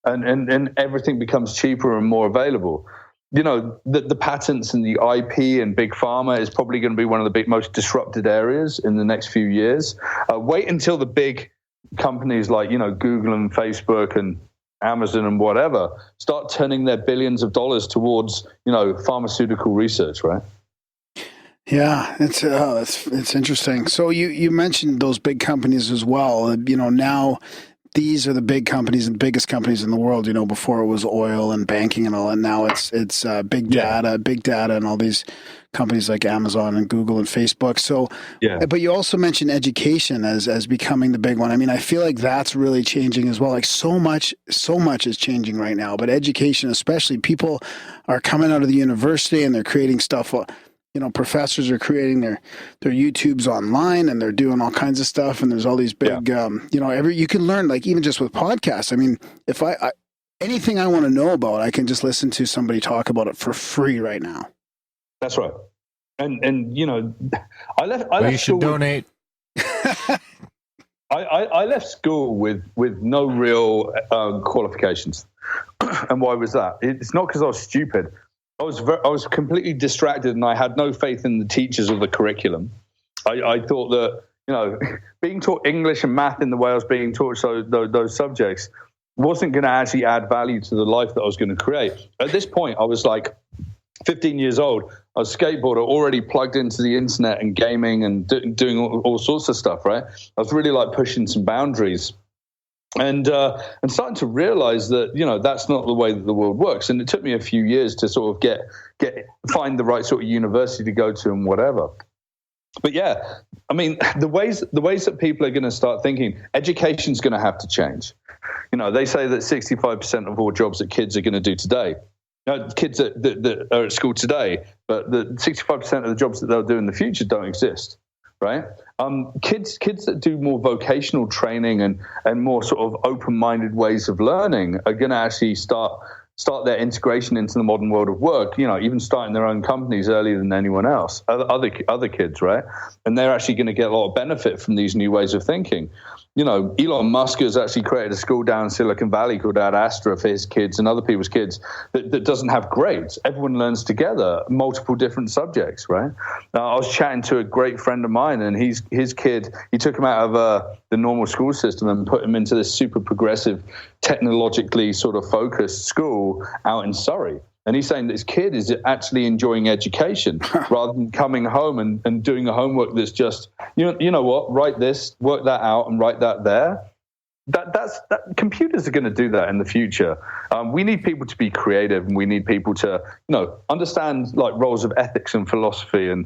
And everything becomes cheaper and more available. The patents and the IP and big pharma is probably going to be one of the most disrupted areas in the next few years. Wait until the big companies like, Google and Facebook and Amazon and whatever start turning their billions of dollars towards, pharmaceutical research, right? Yeah, it's interesting. So you mentioned those big companies as well. Now these are the big companies and biggest companies in the world. Before it was oil and banking and all, and now it's big data, and all these companies like Amazon and Google and Facebook. So, but you also mentioned education as becoming the big one. I mean, I feel like that's really changing as well. Like so much is changing right now, but education, especially, people are coming out of the university and they're creating stuff. Professors are creating their YouTubes online and they're doing all kinds of stuff. And there's all these big, you can learn, like even just with podcasts. I mean, if I anything I want to know about, I can just listen to somebody talk about it for free right now. That's right. And I left. You should donate. I left school with no real qualifications. And why was that? It's not because I was stupid. I was completely distracted and I had no faith in the teachers or the curriculum. I thought that, being taught English and math in the way I was being taught those subjects wasn't going to actually add value to the life that I was going to create. At this point, I was like 15 years old. I was a skateboarder, already plugged into the internet and gaming and doing all sorts of stuff, right? I was really like pushing some boundaries. And starting to realize that, that's not the way that the world works. And it took me a few years to sort of find the right sort of university to go to and whatever. But yeah, I mean, the ways that people are going to start thinking, education's going to have to change. They say that 65% of all jobs that kids are going to do today, kids that are at school today, but the 65% of the jobs that they'll do in the future don't exist. Right? Kids that do more vocational training and more sort of open-minded ways of learning are going to actually start their integration into the modern world of work, even starting their own companies earlier than anyone else, other kids, right? And they're actually going to get a lot of benefit from these new ways of thinking. Elon Musk has actually created a school down in Silicon Valley called Ad Astra for his kids and other people's kids that doesn't have grades. Everyone learns together, multiple different subjects, right? Now, I was chatting to a great friend of mine, and his kid, he took him out of the normal school system and put him into this super progressive, technologically sort of focused school out in Surrey. And he's saying that his kid is actually enjoying education rather than coming home and doing a homework that's just, you know what, write this, work that out, and write that there. Computers are going to do that in the future. We need people to be creative, and we need people to, understand like roles of ethics and philosophy, and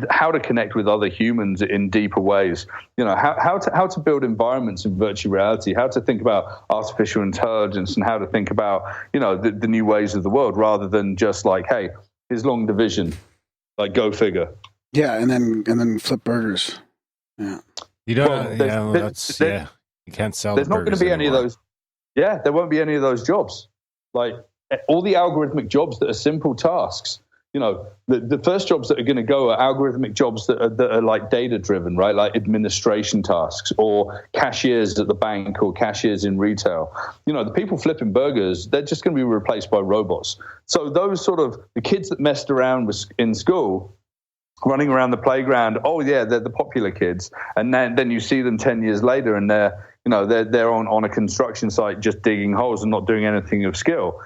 how to connect with other humans in deeper ways. How to build environments in virtual reality, how to think about artificial intelligence, and how to think about the new ways of the world, rather than just like, hey, here's long division, like go figure. Yeah, and then flip burgers. Yeah, you don't. You can't sell. There's not going to be any of those. Yeah, there won't be any of those jobs. Like all the algorithmic jobs that are simple tasks. The first jobs that are going to go are algorithmic jobs that are like data driven, right? Like administration tasks or cashiers at the bank or cashiers in retail. The people flipping burgers, they're just going to be replaced by robots. So those sort of the kids that messed around in school, running around the playground, oh yeah, they're the popular kids, and then you see them 10 years later, and they're on a construction site just digging holes and not doing anything of skill.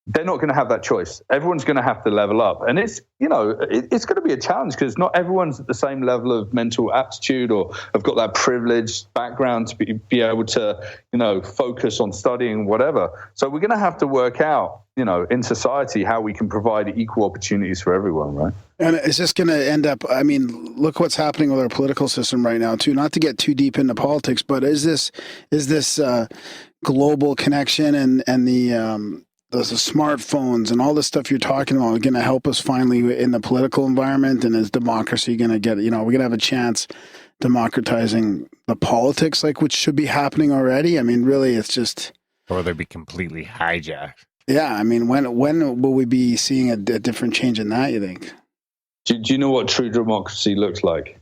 They're not going to have that choice. Everyone's going to have to level up, and it's it's going to be a challenge because not everyone's at the same level of mental aptitude or have got that privileged background to be able to focus on studying whatever. So we're going to have to work out in society how we can provide equal opportunities for everyone, right? And it's just going to end up, look what's happening with our political system right now too. Not to get too deep into politics, but is this global connection and the smartphones and all this stuff you're talking about going to help us finally in the political environment? And is democracy going to get, we're going to have a chance democratizing the politics, which should be happening already? Really, it's just... Or they'll be completely hijacked. Yeah, when will we be seeing a different change in that, you think? Do you know what true democracy looks like?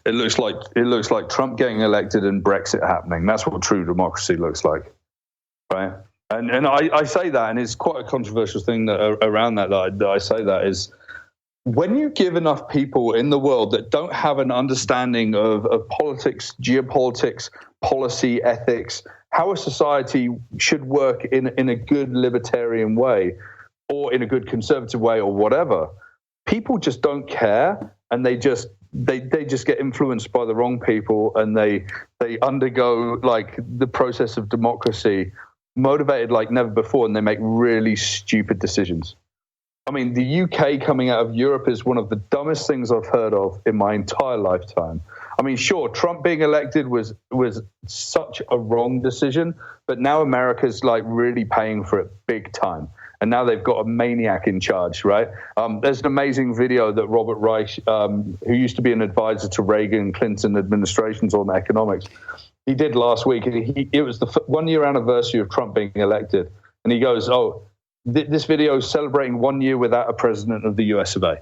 It looks like Trump getting elected and Brexit happening. That's what true democracy looks like, right? And I say that, and it's quite a controversial thing that around that I say that is when you give enough people in the world that don't have an understanding of politics, geopolitics, policy, ethics, how a society should work in a good libertarian way or in a good conservative way or whatever, people just don't care, and they just get influenced by the wrong people, and they undergo like the process of democracy motivated like never before, and they make really stupid decisions. The UK coming out of Europe is one of the dumbest things I've heard of in my entire lifetime. Sure, Trump being elected was such a wrong decision, but now America's like really paying for it big time. And now they've got a maniac in charge, right? There's an amazing video that Robert Reich, who used to be an advisor to Reagan and Clinton administrations on economics, he did last week. And it was the 1 year anniversary of Trump being elected. And he goes, this video is celebrating 1 year without a president of the US of A.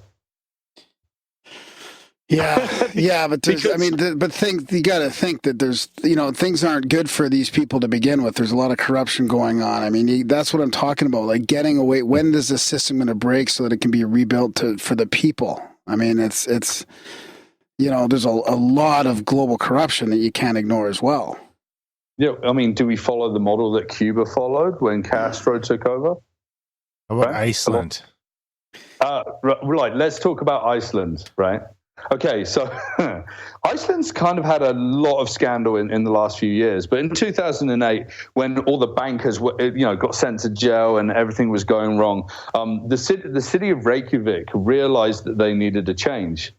Yeah, but you got to think that there's, things aren't good for these people to begin with. There's a lot of corruption going on. That's what I'm talking about. Like getting away. When is the system going to break so that it can be rebuilt for the people? It's there's a lot of global corruption that you can't ignore as well. Yeah, do we follow the model that Cuba followed when Castro took over? How about Iceland? Right, let's talk about Iceland, right? Okay, so Iceland's kind of had a lot of scandal in the last few years, but in 2008, when all the bankers got sent to jail and everything was going wrong, the city of Reykjavik realized that they needed a change.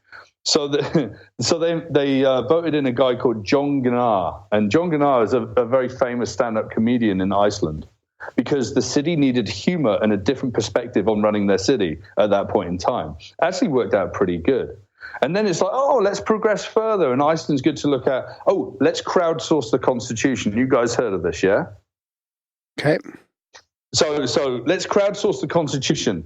So they voted in a guy called John Gunnar, and John Gunnar is a very famous stand-up comedian in Iceland, because the city needed humor and a different perspective on running their city at that point in time. Actually worked out pretty good. And then it's like, let's progress further. And Iceland's good to look at. Let's crowdsource the constitution. You guys heard of this, yeah? Okay. So let's crowdsource the constitution.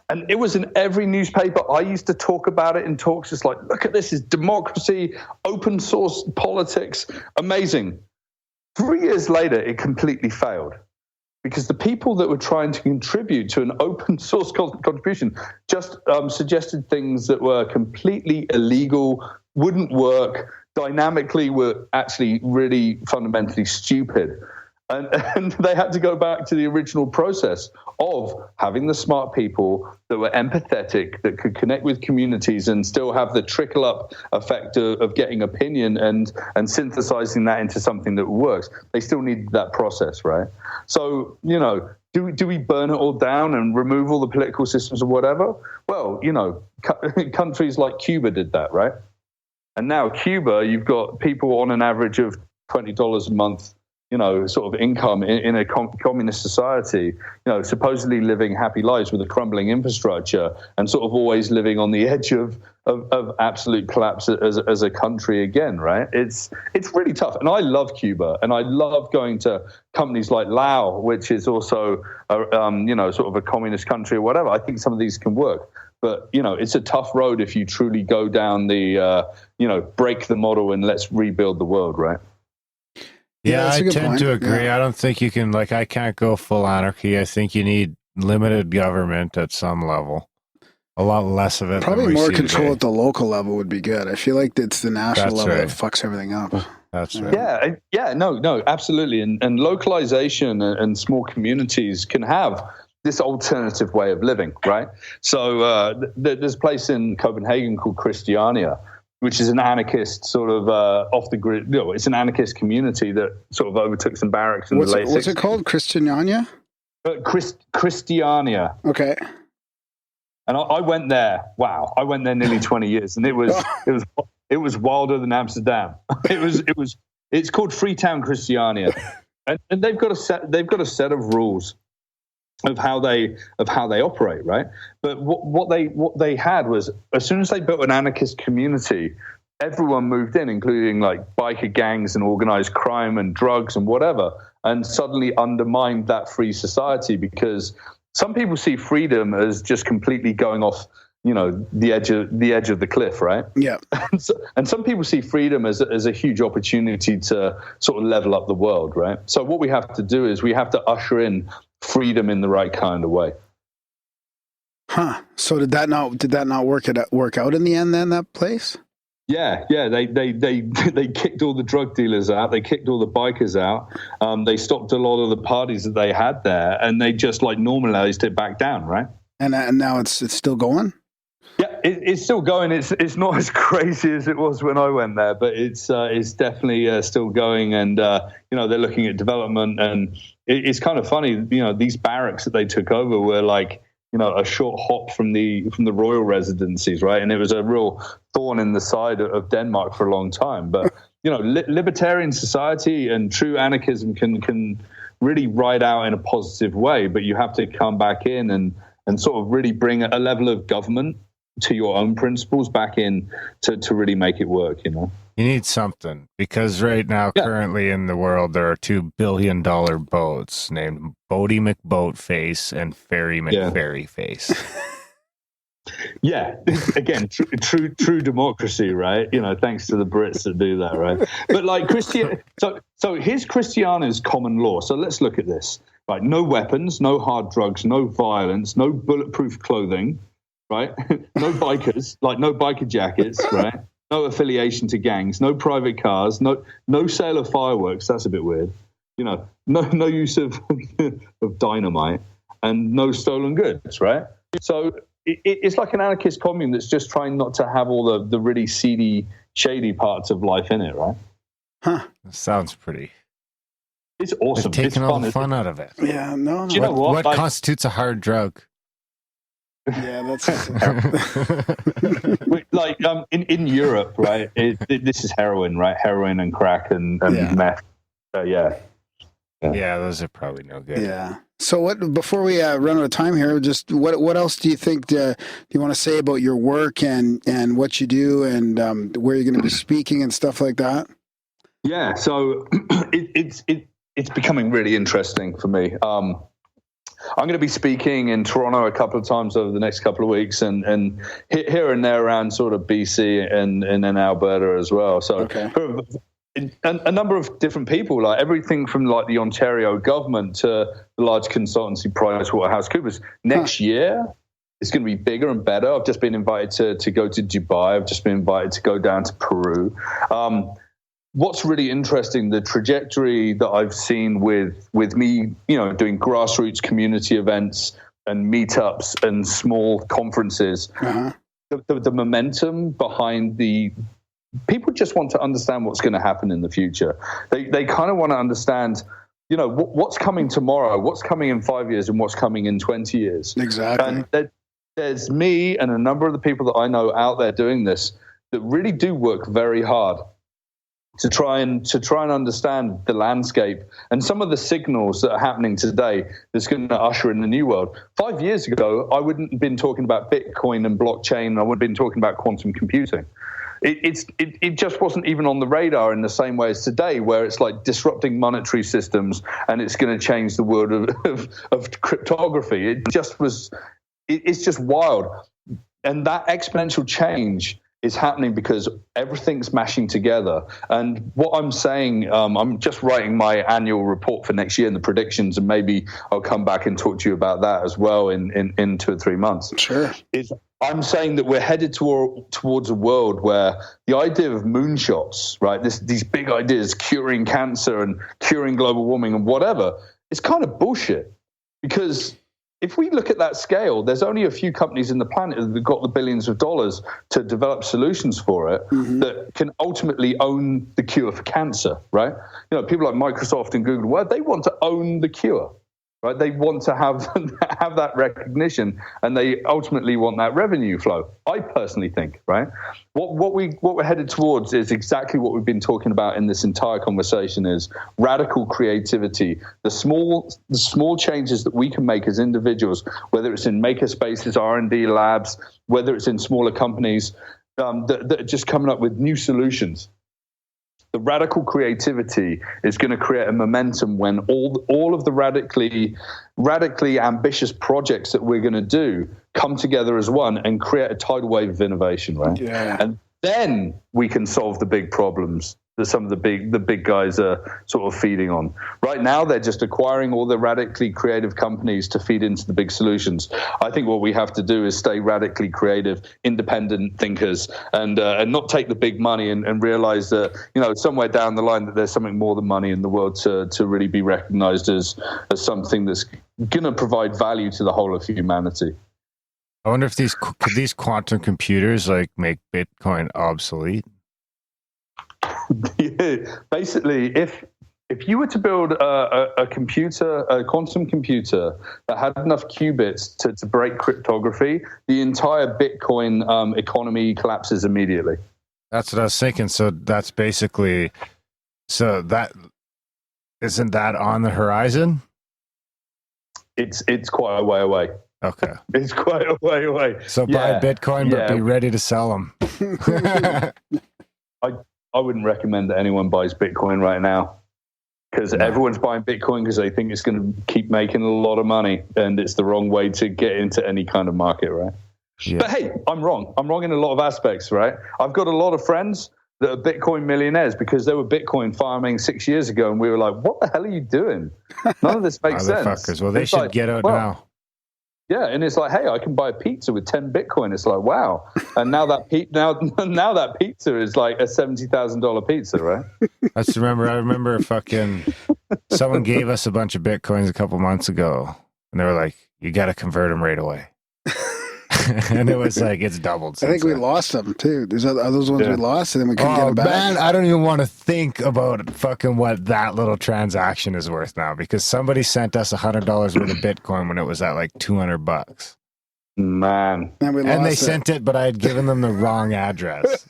And it was in every newspaper. I used to talk about it in talks. It's like, look at this, is democracy, open source politics, amazing. 3 years later, it completely failed because the people that were trying to contribute to an open source contribution just suggested things that were completely illegal, wouldn't work, dynamically were actually really fundamentally stupid. And they had to go back to the original process of having the smart people that were empathetic, that could connect with communities and still have the trickle-up effect of getting opinion and synthesizing that into something that works. They still need that process, right? So, do we burn it all down and remove all the political systems or whatever? Well, countries like Cuba did that, right? And now Cuba, you've got people on an average of $20 a month, sort of income in a communist society, supposedly living happy lives with a crumbling infrastructure and sort of always living on the edge of absolute collapse as a country again, right? It's really tough. And I love Cuba, and I love going to companies like Laos, which is also, sort of a communist country or whatever. I think some of these can work. But, it's a tough road if you truly go down the, break the model and let's rebuild the world, right? Yeah, I tend to agree. Yeah. I don't think you can, I can't go full anarchy. I think you need limited government at some level. A lot less of it. Probably more control at the local level would be good. I feel like it's the national level that fucks everything up. That's right. Yeah, no, absolutely. And localization and small communities can have this alternative way of living, right? So there's a place in Copenhagen called Christiania, which is an anarchist sort of off the grid. It's an anarchist community that sort of overtook some barracks in the late 60s. What's it called? Christiania? Christiania. Okay. And I went there. Wow, I went there nearly 20 years, and it was wilder than Amsterdam. It's called Freetown Christiania, and they've got a set of rules of how they operate, right? But what they had was, as soon as they built an anarchist community, everyone moved in, including biker gangs and organized crime and drugs and whatever, and suddenly undermined that free society, because some people see freedom as just completely going off, the edge of the cliff, right? Yeah. And some people see freedom as a huge opportunity to sort of level up the world, right? So what we have to do is we have to usher in freedom in the right kind of way. Huh. So did that not work out in the end then, that place? Yeah. They kicked all the drug dealers out. They kicked all the bikers out. They stopped a lot of the parties that they had there, and they just normalized it back down, right? And now it's still going? Yeah, it's still going. It's not as crazy as it was when I went there, but it's definitely still going. And they're looking at development, and it's kind of funny. These barracks that they took over were a short hop from the royal residencies, right? And it was a real thorn in the side of Denmark for a long time. But libertarian society and true anarchism can really ride out in a positive way, but you have to come back in and sort of really bring a level of government to your own principles back in to really make it work, You need something, because right now, currently in the world, there are $2 billion boats named Boaty McBoatface and Ferry McFerryface. Yeah, again, true democracy, right? Thanks to the Brits that do that, right? But so here's Christiana's common law. So let's look at this. Right, no weapons, no hard drugs, no violence, no bulletproof clothing, right? No bikers, no biker jackets, right? No affiliation to gangs, no private cars, no sale of fireworks. That's a bit weird. No use of dynamite, and no stolen goods, right? So it's like an anarchist commune that's just trying not to have all the really seedy, shady parts of life in it, right? Huh. That sounds pretty. It's awesome. They're taking it's all the fun out of it. Yeah, no. Do you know what constitutes a hard drug? Yeah, that's in Europe, right? This is heroin, right? Heroin and crack and meth. Yeah, those are probably no good. Yeah. So before we run out of time here, just what else do you think do you want to say about your work and what you do and where you're going to be speaking and stuff like that? Yeah. So it's becoming really interesting for me. I'm going to be speaking in Toronto a couple of times over the next couple of weeks, and here and there around sort of BC and in Alberta as well. So a number of different people, like everything from like the Ontario government to the large consultancy PricewaterhouseCoopers. Next year, it's going to be bigger and better. I've just been invited to go to Dubai. I've just been invited to go down to Peru. What's really interesting, the trajectory that I've seen with me, doing grassroots community events and meetups and small conferences, the momentum behind people just want to understand what's going to happen in the future. They kind of want to understand, what's coming tomorrow, what's coming in 5 years, and what's coming in 20 years. Exactly. And there's me and a number of the people that I know out there doing this that really do work very hard to try and understand the landscape and some of the signals that are happening today that's going to usher in the new world. 5 years ago, I wouldn't have been talking about Bitcoin and blockchain. I would have been talking about quantum computing. It just wasn't even on the radar in the same way as today, where it's like disrupting monetary systems and it's going to change the world of cryptography. It's just wild. And that exponential change is happening because everything's mashing together. And what I'm saying, I'm just writing my annual report for next year and the predictions, and maybe I'll come back and talk to you about that as well in 2 or 3 months. Sure. I'm saying that we're headed towards a world where the idea of moonshots, right, these big ideas, curing cancer and curing global warming and whatever, it's kind of bullshit. Because if we look at that scale, there's only a few companies in the planet that have got the billions of dollars to develop solutions for it that can ultimately own the cure for cancer, right? People like Microsoft and Google, they want to own the cure, right? They want to have that recognition, and they ultimately want that revenue flow. I personally think, right? What we're headed towards is exactly what we've been talking about in this entire conversation: is radical creativity. The small changes that we can make as individuals, whether it's in makerspaces, R&D labs, whether it's in smaller companies, that are just coming up with new solutions. The radical creativity is going to create a momentum when all of the radically ambitious projects that we're going to do come together as one and create a tidal wave of innovation, right? Yeah. And then we can solve the big problems that some of the big guys are sort of feeding on. Right now, they're just acquiring all the radically creative companies to feed into the big solutions. I think what we have to do is stay radically creative, independent thinkers, and not take the big money and realize that, somewhere down the line that there's something more than money in the world to really be recognized as something that's going to provide value to the whole of humanity. I wonder if could these quantum computers make Bitcoin obsolete? Yeah, basically, if you were to build a quantum computer that had enough qubits to break cryptography, the entire Bitcoin economy collapses immediately. That's what I was thinking. So that's basically, that isn't that on the horizon? It's quite a way away. Okay. It's quite a way away. So buy Bitcoin, but be ready to sell them. I wouldn't recommend that anyone buys Bitcoin right now, because everyone's buying Bitcoin because they think it's going to keep making a lot of money, and it's the wrong way to get into any kind of market, right? Yeah. But hey, I'm wrong. I'm wrong in a lot of aspects, right? I've got a lot of friends that are Bitcoin millionaires because they were Bitcoin farming 6 years ago, and we were like, what the hell are you doing? None of this makes sense. Well, they should get out now. Yeah, and it's like, hey, I can buy a pizza with 10 Bitcoin. It's like, wow. And now that pizza is like a $70,000 pizza, right? I remember fucking someone gave us a bunch of Bitcoins a couple months ago, and they were like, you got to convert them right away. And it was like, it's doubled. I think we lost them too. Are those ones we lost, and then we couldn't get them back? Man, I don't even want to think about fucking what that little transaction is worth now, because somebody sent us $100 worth of Bitcoin when it was at like $200. Man, and they sent it, but I had given them the wrong address.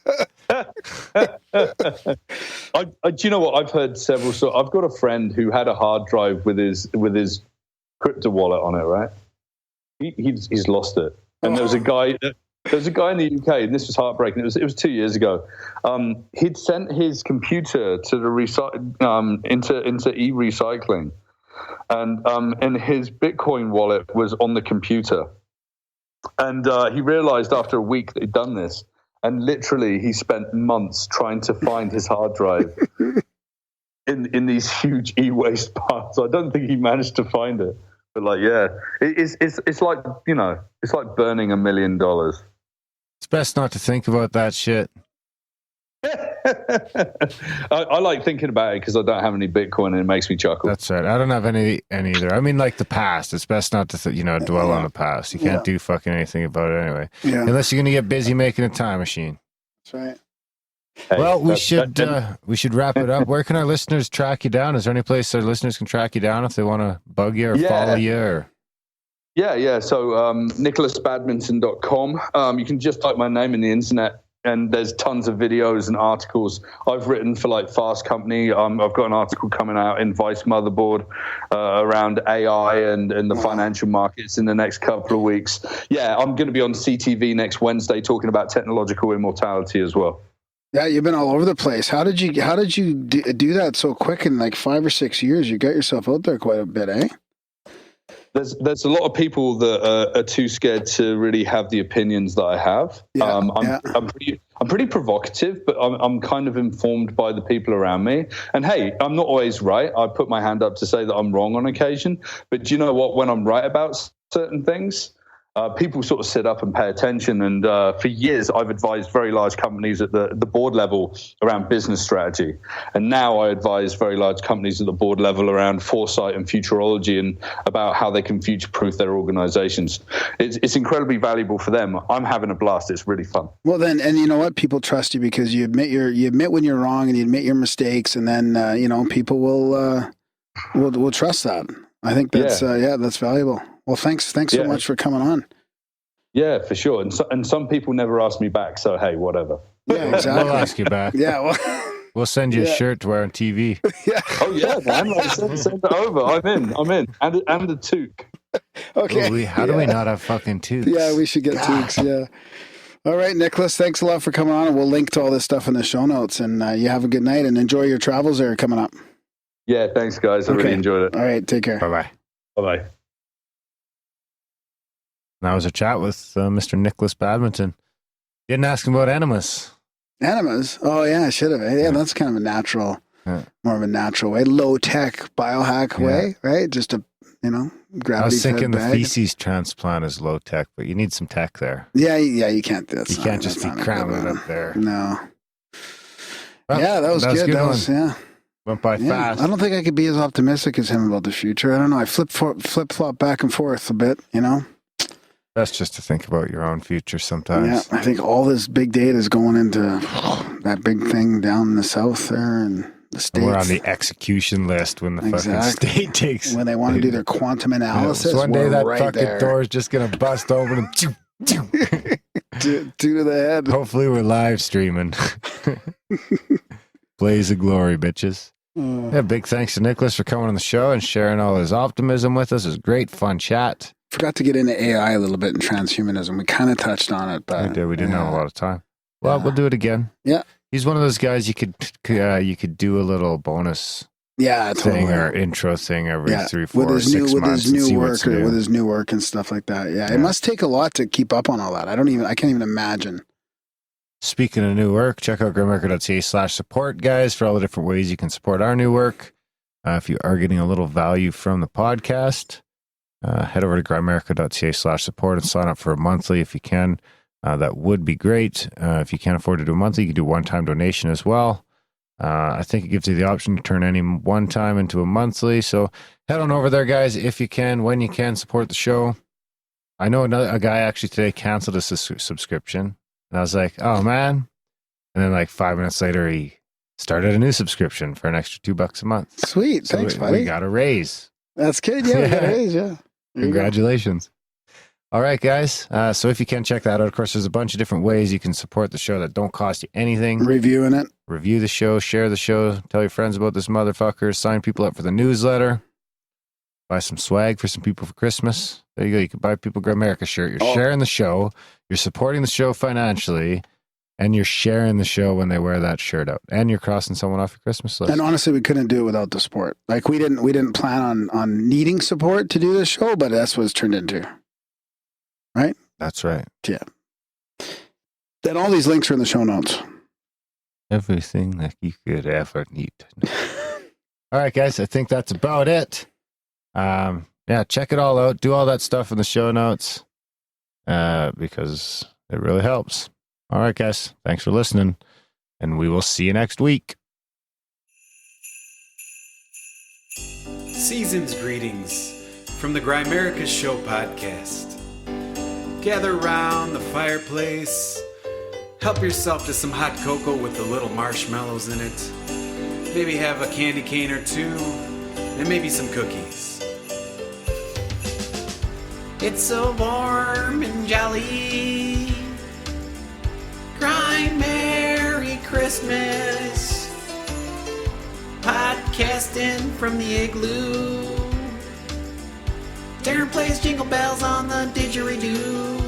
Do you know what? I've heard several. So I've got a friend who had a hard drive with his crypto wallet on it. Right, he's lost it. And there was a guy in the UK, and this was heartbreaking. It was 2 years ago. He'd sent his computer to the into e-recycling, and his Bitcoin wallet was on the computer. And he realized after a week that he'd done this, And literally, he spent months trying to find his hard drive in these huge e-waste piles. I don't think he managed to find it. But like, yeah, it's like, you know, it's like burning $1 million. It's best not to think about that shit. I like thinking about it because I don't have any Bitcoin and it makes me chuckle. That's right. I don't have any either. I mean, like the past. It's best not to dwell on the past. You can't do fucking anything about it anyway. Yeah. Unless you're gonna get busy making a time machine. That's right. Hey, well, we should wrap it up. Where can our listeners track you down? Is there any place our listeners can track you down if they want to bug you or follow you? Or? Yeah. So nicholasbadminton.com. You can just type my name in the internet. And there's tons of videos and articles I've written for like Fast Company. I've got an article coming out in Vice Motherboard around AI and the financial markets in the next couple of weeks. Yeah, I'm going to be on CTV next Wednesday talking about technological immortality as well. Yeah, you've been all over the place. How did you do that so quick in like 5 or 6 years? You got yourself out there quite a bit, eh? There's a lot of people that are too scared to really have the opinions that I have. I'm pretty provocative, but I'm kind of informed by the people around me. And hey, I'm not always right. I put my hand up to say that I'm wrong on occasion. But do you know what? When I'm right about certain things, people sort of sit up and pay attention. And for years, I've advised very large companies at the board level around business strategy. And now I advise very large companies at the board level around foresight and futurology and about how they can future-proof their organizations. It's incredibly valuable for them. I'm having a blast. It's really fun. Well, then, and you know what? People trust you because you admit when you're wrong and you admit your mistakes, and then people will trust that. I think that's that's valuable. Well, thanks so much for coming on. Yeah, for sure. And some people never ask me back, so hey, whatever. Yeah, exactly. We'll ask you back. Yeah, well, we'll send you a shirt to wear on TV. Yeah. Oh yeah, man! Like, send it over. I'm in. And a toque. Okay. How do we not have fucking toques? Yeah, we should get toques. Yeah. All right, Nicholas. Thanks a lot for coming on, and we'll link to all this stuff in the show notes. And you have a good night and enjoy your travels there coming up. Yeah, thanks, guys. I really enjoyed it. All right, take care. Bye-bye. Bye-bye. That was a chat with Mr. Nicholas Badminton. Didn't ask him about enemas. Enemas? Oh, yeah, I should have. Yeah, that's kind of a natural, more of a natural way. Low-tech biohack way, right? Just a, gravity. I was thinking the feces transplant is low-tech, but you need some tech there. Yeah, you can't. You can't just be cramming it up there. No. Well, yeah, that was good. That was, went by fast. I don't think I could be as optimistic as him about the future. I don't know. I flip-flop back and forth a bit, That's just to think about your own future sometimes. Yeah, I think all this big data is going into that big thing down in the south there and the States. And we're on the execution list when the fucking state takes... When they want to do their quantum analysis. So one day that right fucking door is just going to bust open and... two to the head. Hopefully we're live streaming. Blaze of glory, bitches. Yeah, big thanks to Nicholas for coming on the show and sharing all his optimism with us. It was a great, fun chat. Forgot to get into AI a little bit and transhumanism. We kind of touched on it, but we didn't have a lot of time. Well, we'll do it again. Yeah, he's one of those guys you could do a little bonus thing or intro thing every 3, 4, 6 months with his new work and stuff like that. Yeah, it must take a lot to keep up on all that. I can't even imagine. Speaking of new work, check out grimerica.ca/support, guys, for all the different ways you can support our new work. If you are getting a little value from the podcast, head over to grimerica.ca/support and sign up for a monthly if you can. That would be great. If you can't afford to do a monthly, you can do one-time donation as well. I think it gives you the option to turn any one time into a monthly. So head on over there, guys, if you can, when you can, support the show. I know a guy actually today canceled his subscription. And I was like, oh, man. And then like 5 minutes later, he started a new subscription for an extra $2 a month. Sweet. So thanks, buddy. We got a raise. That's good. Yeah, we got a raise, yeah. Congratulations. All right, guys. So if you can check that out, of course, there's a bunch of different ways you can support the show that don't cost you anything. Reviewing it. Review the show, share the show, tell your friends about this motherfucker, sign people up for the newsletter, buy some swag for some people for Christmas. There you go. You can buy people a Grimerica shirt. You're sharing the show. You're supporting the show financially. And you're sharing the show when they wear that shirt out. And you're crossing someone off your Christmas list. And honestly, we couldn't do it without the support. Like we didn't plan on needing support to do this show, but that's what it's turned into. Right? That's right. Yeah. And all these links are in the show notes. Everything that you could ever need to know. All right, guys, I think that's about it. Yeah, check it all out. Do all that stuff in the show notes because it really helps. All right, guys, thanks for listening, and we will see you next week. Season's greetings from the Grimerica Show podcast. Gather round the fireplace. Help yourself to some hot cocoa with the little marshmallows in it. Maybe have a candy cane or two, and maybe some cookies. It's so warm and jolly. Cry Merry Christmas. Podcasting from the igloo. Darren plays jingle bells on the didgeridoo.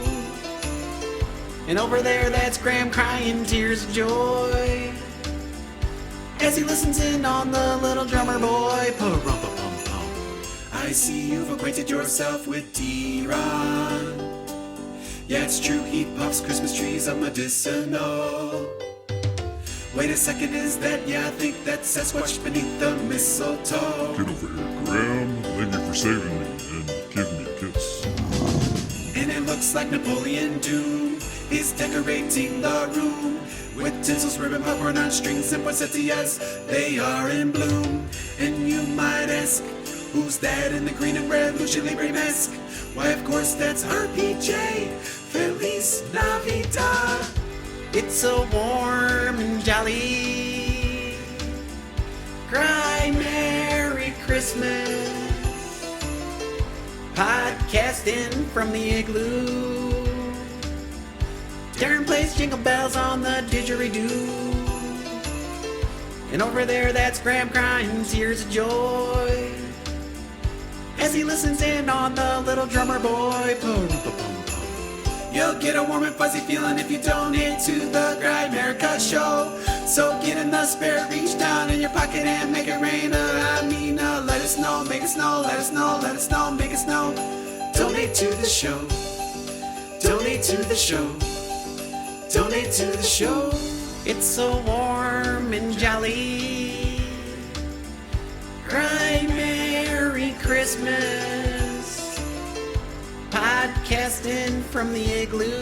And over there, that's Graham crying tears of joy as he listens in on the little drummer boy. Pa-rum-pa-pum-pum. I see you've acquainted yourself with D-Ron. Yeah, it's true, he puffs Christmas trees up medicinal. Wait a second, is that? Yeah, I think that's Sasquatch beneath the mistletoe. Get over here, Graham. Thank you for saving me and giving me a kiss. And it looks like Napoleon Doom is decorating the room with tinsels, ribbon, popcorn on strings, and poinsettias. They are in bloom. And you might ask, who's that in the green and red Lucha Libre mask? Why, of course, that's RPJ. Feliz Navidad. It's so warm and jolly. Cry Merry Christmas. Podcasting from the igloo. Darren plays jingle bells on the didgeridoo. And over there, that's Graham crying tears of joy as he listens in on the little drummer boy. You'll get a warm and fuzzy feeling if you donate to the Grimerica Show. So get in the spirit, reach down in your pocket and make it rain. Let us know, make it snow, let us know, let us know, make it snow. Donate to the show. Donate to the show. Donate to the show. It's so warm and jolly. Cry Merry Christmas. Podcasting from the igloo.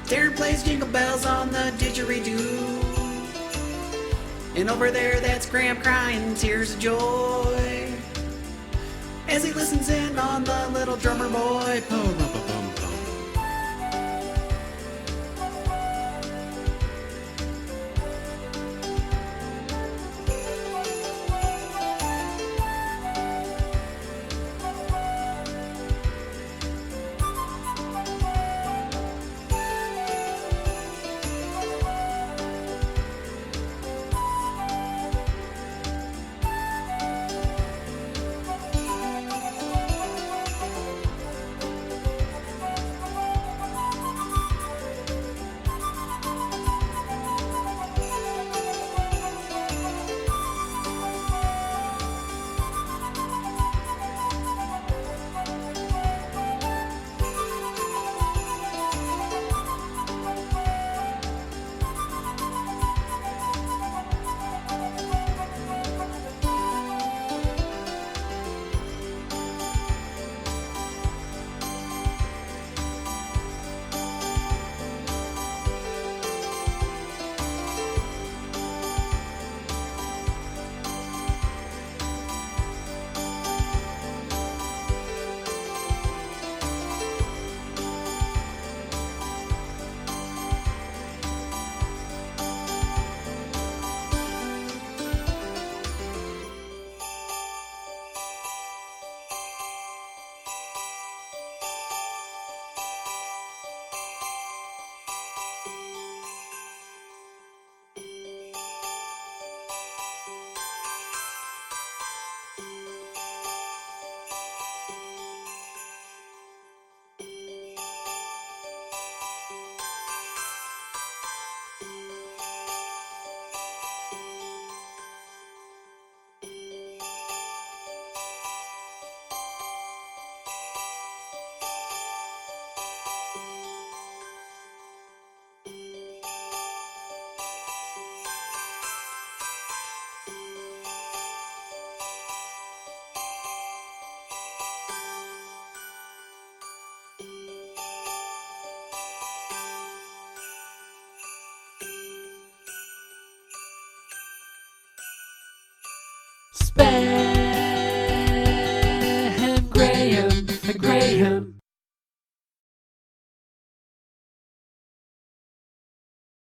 Darren plays jingle bells on the didgeridoo. And over there, that's Graham crying tears of joy as he listens in on the little drummer boy. Graham.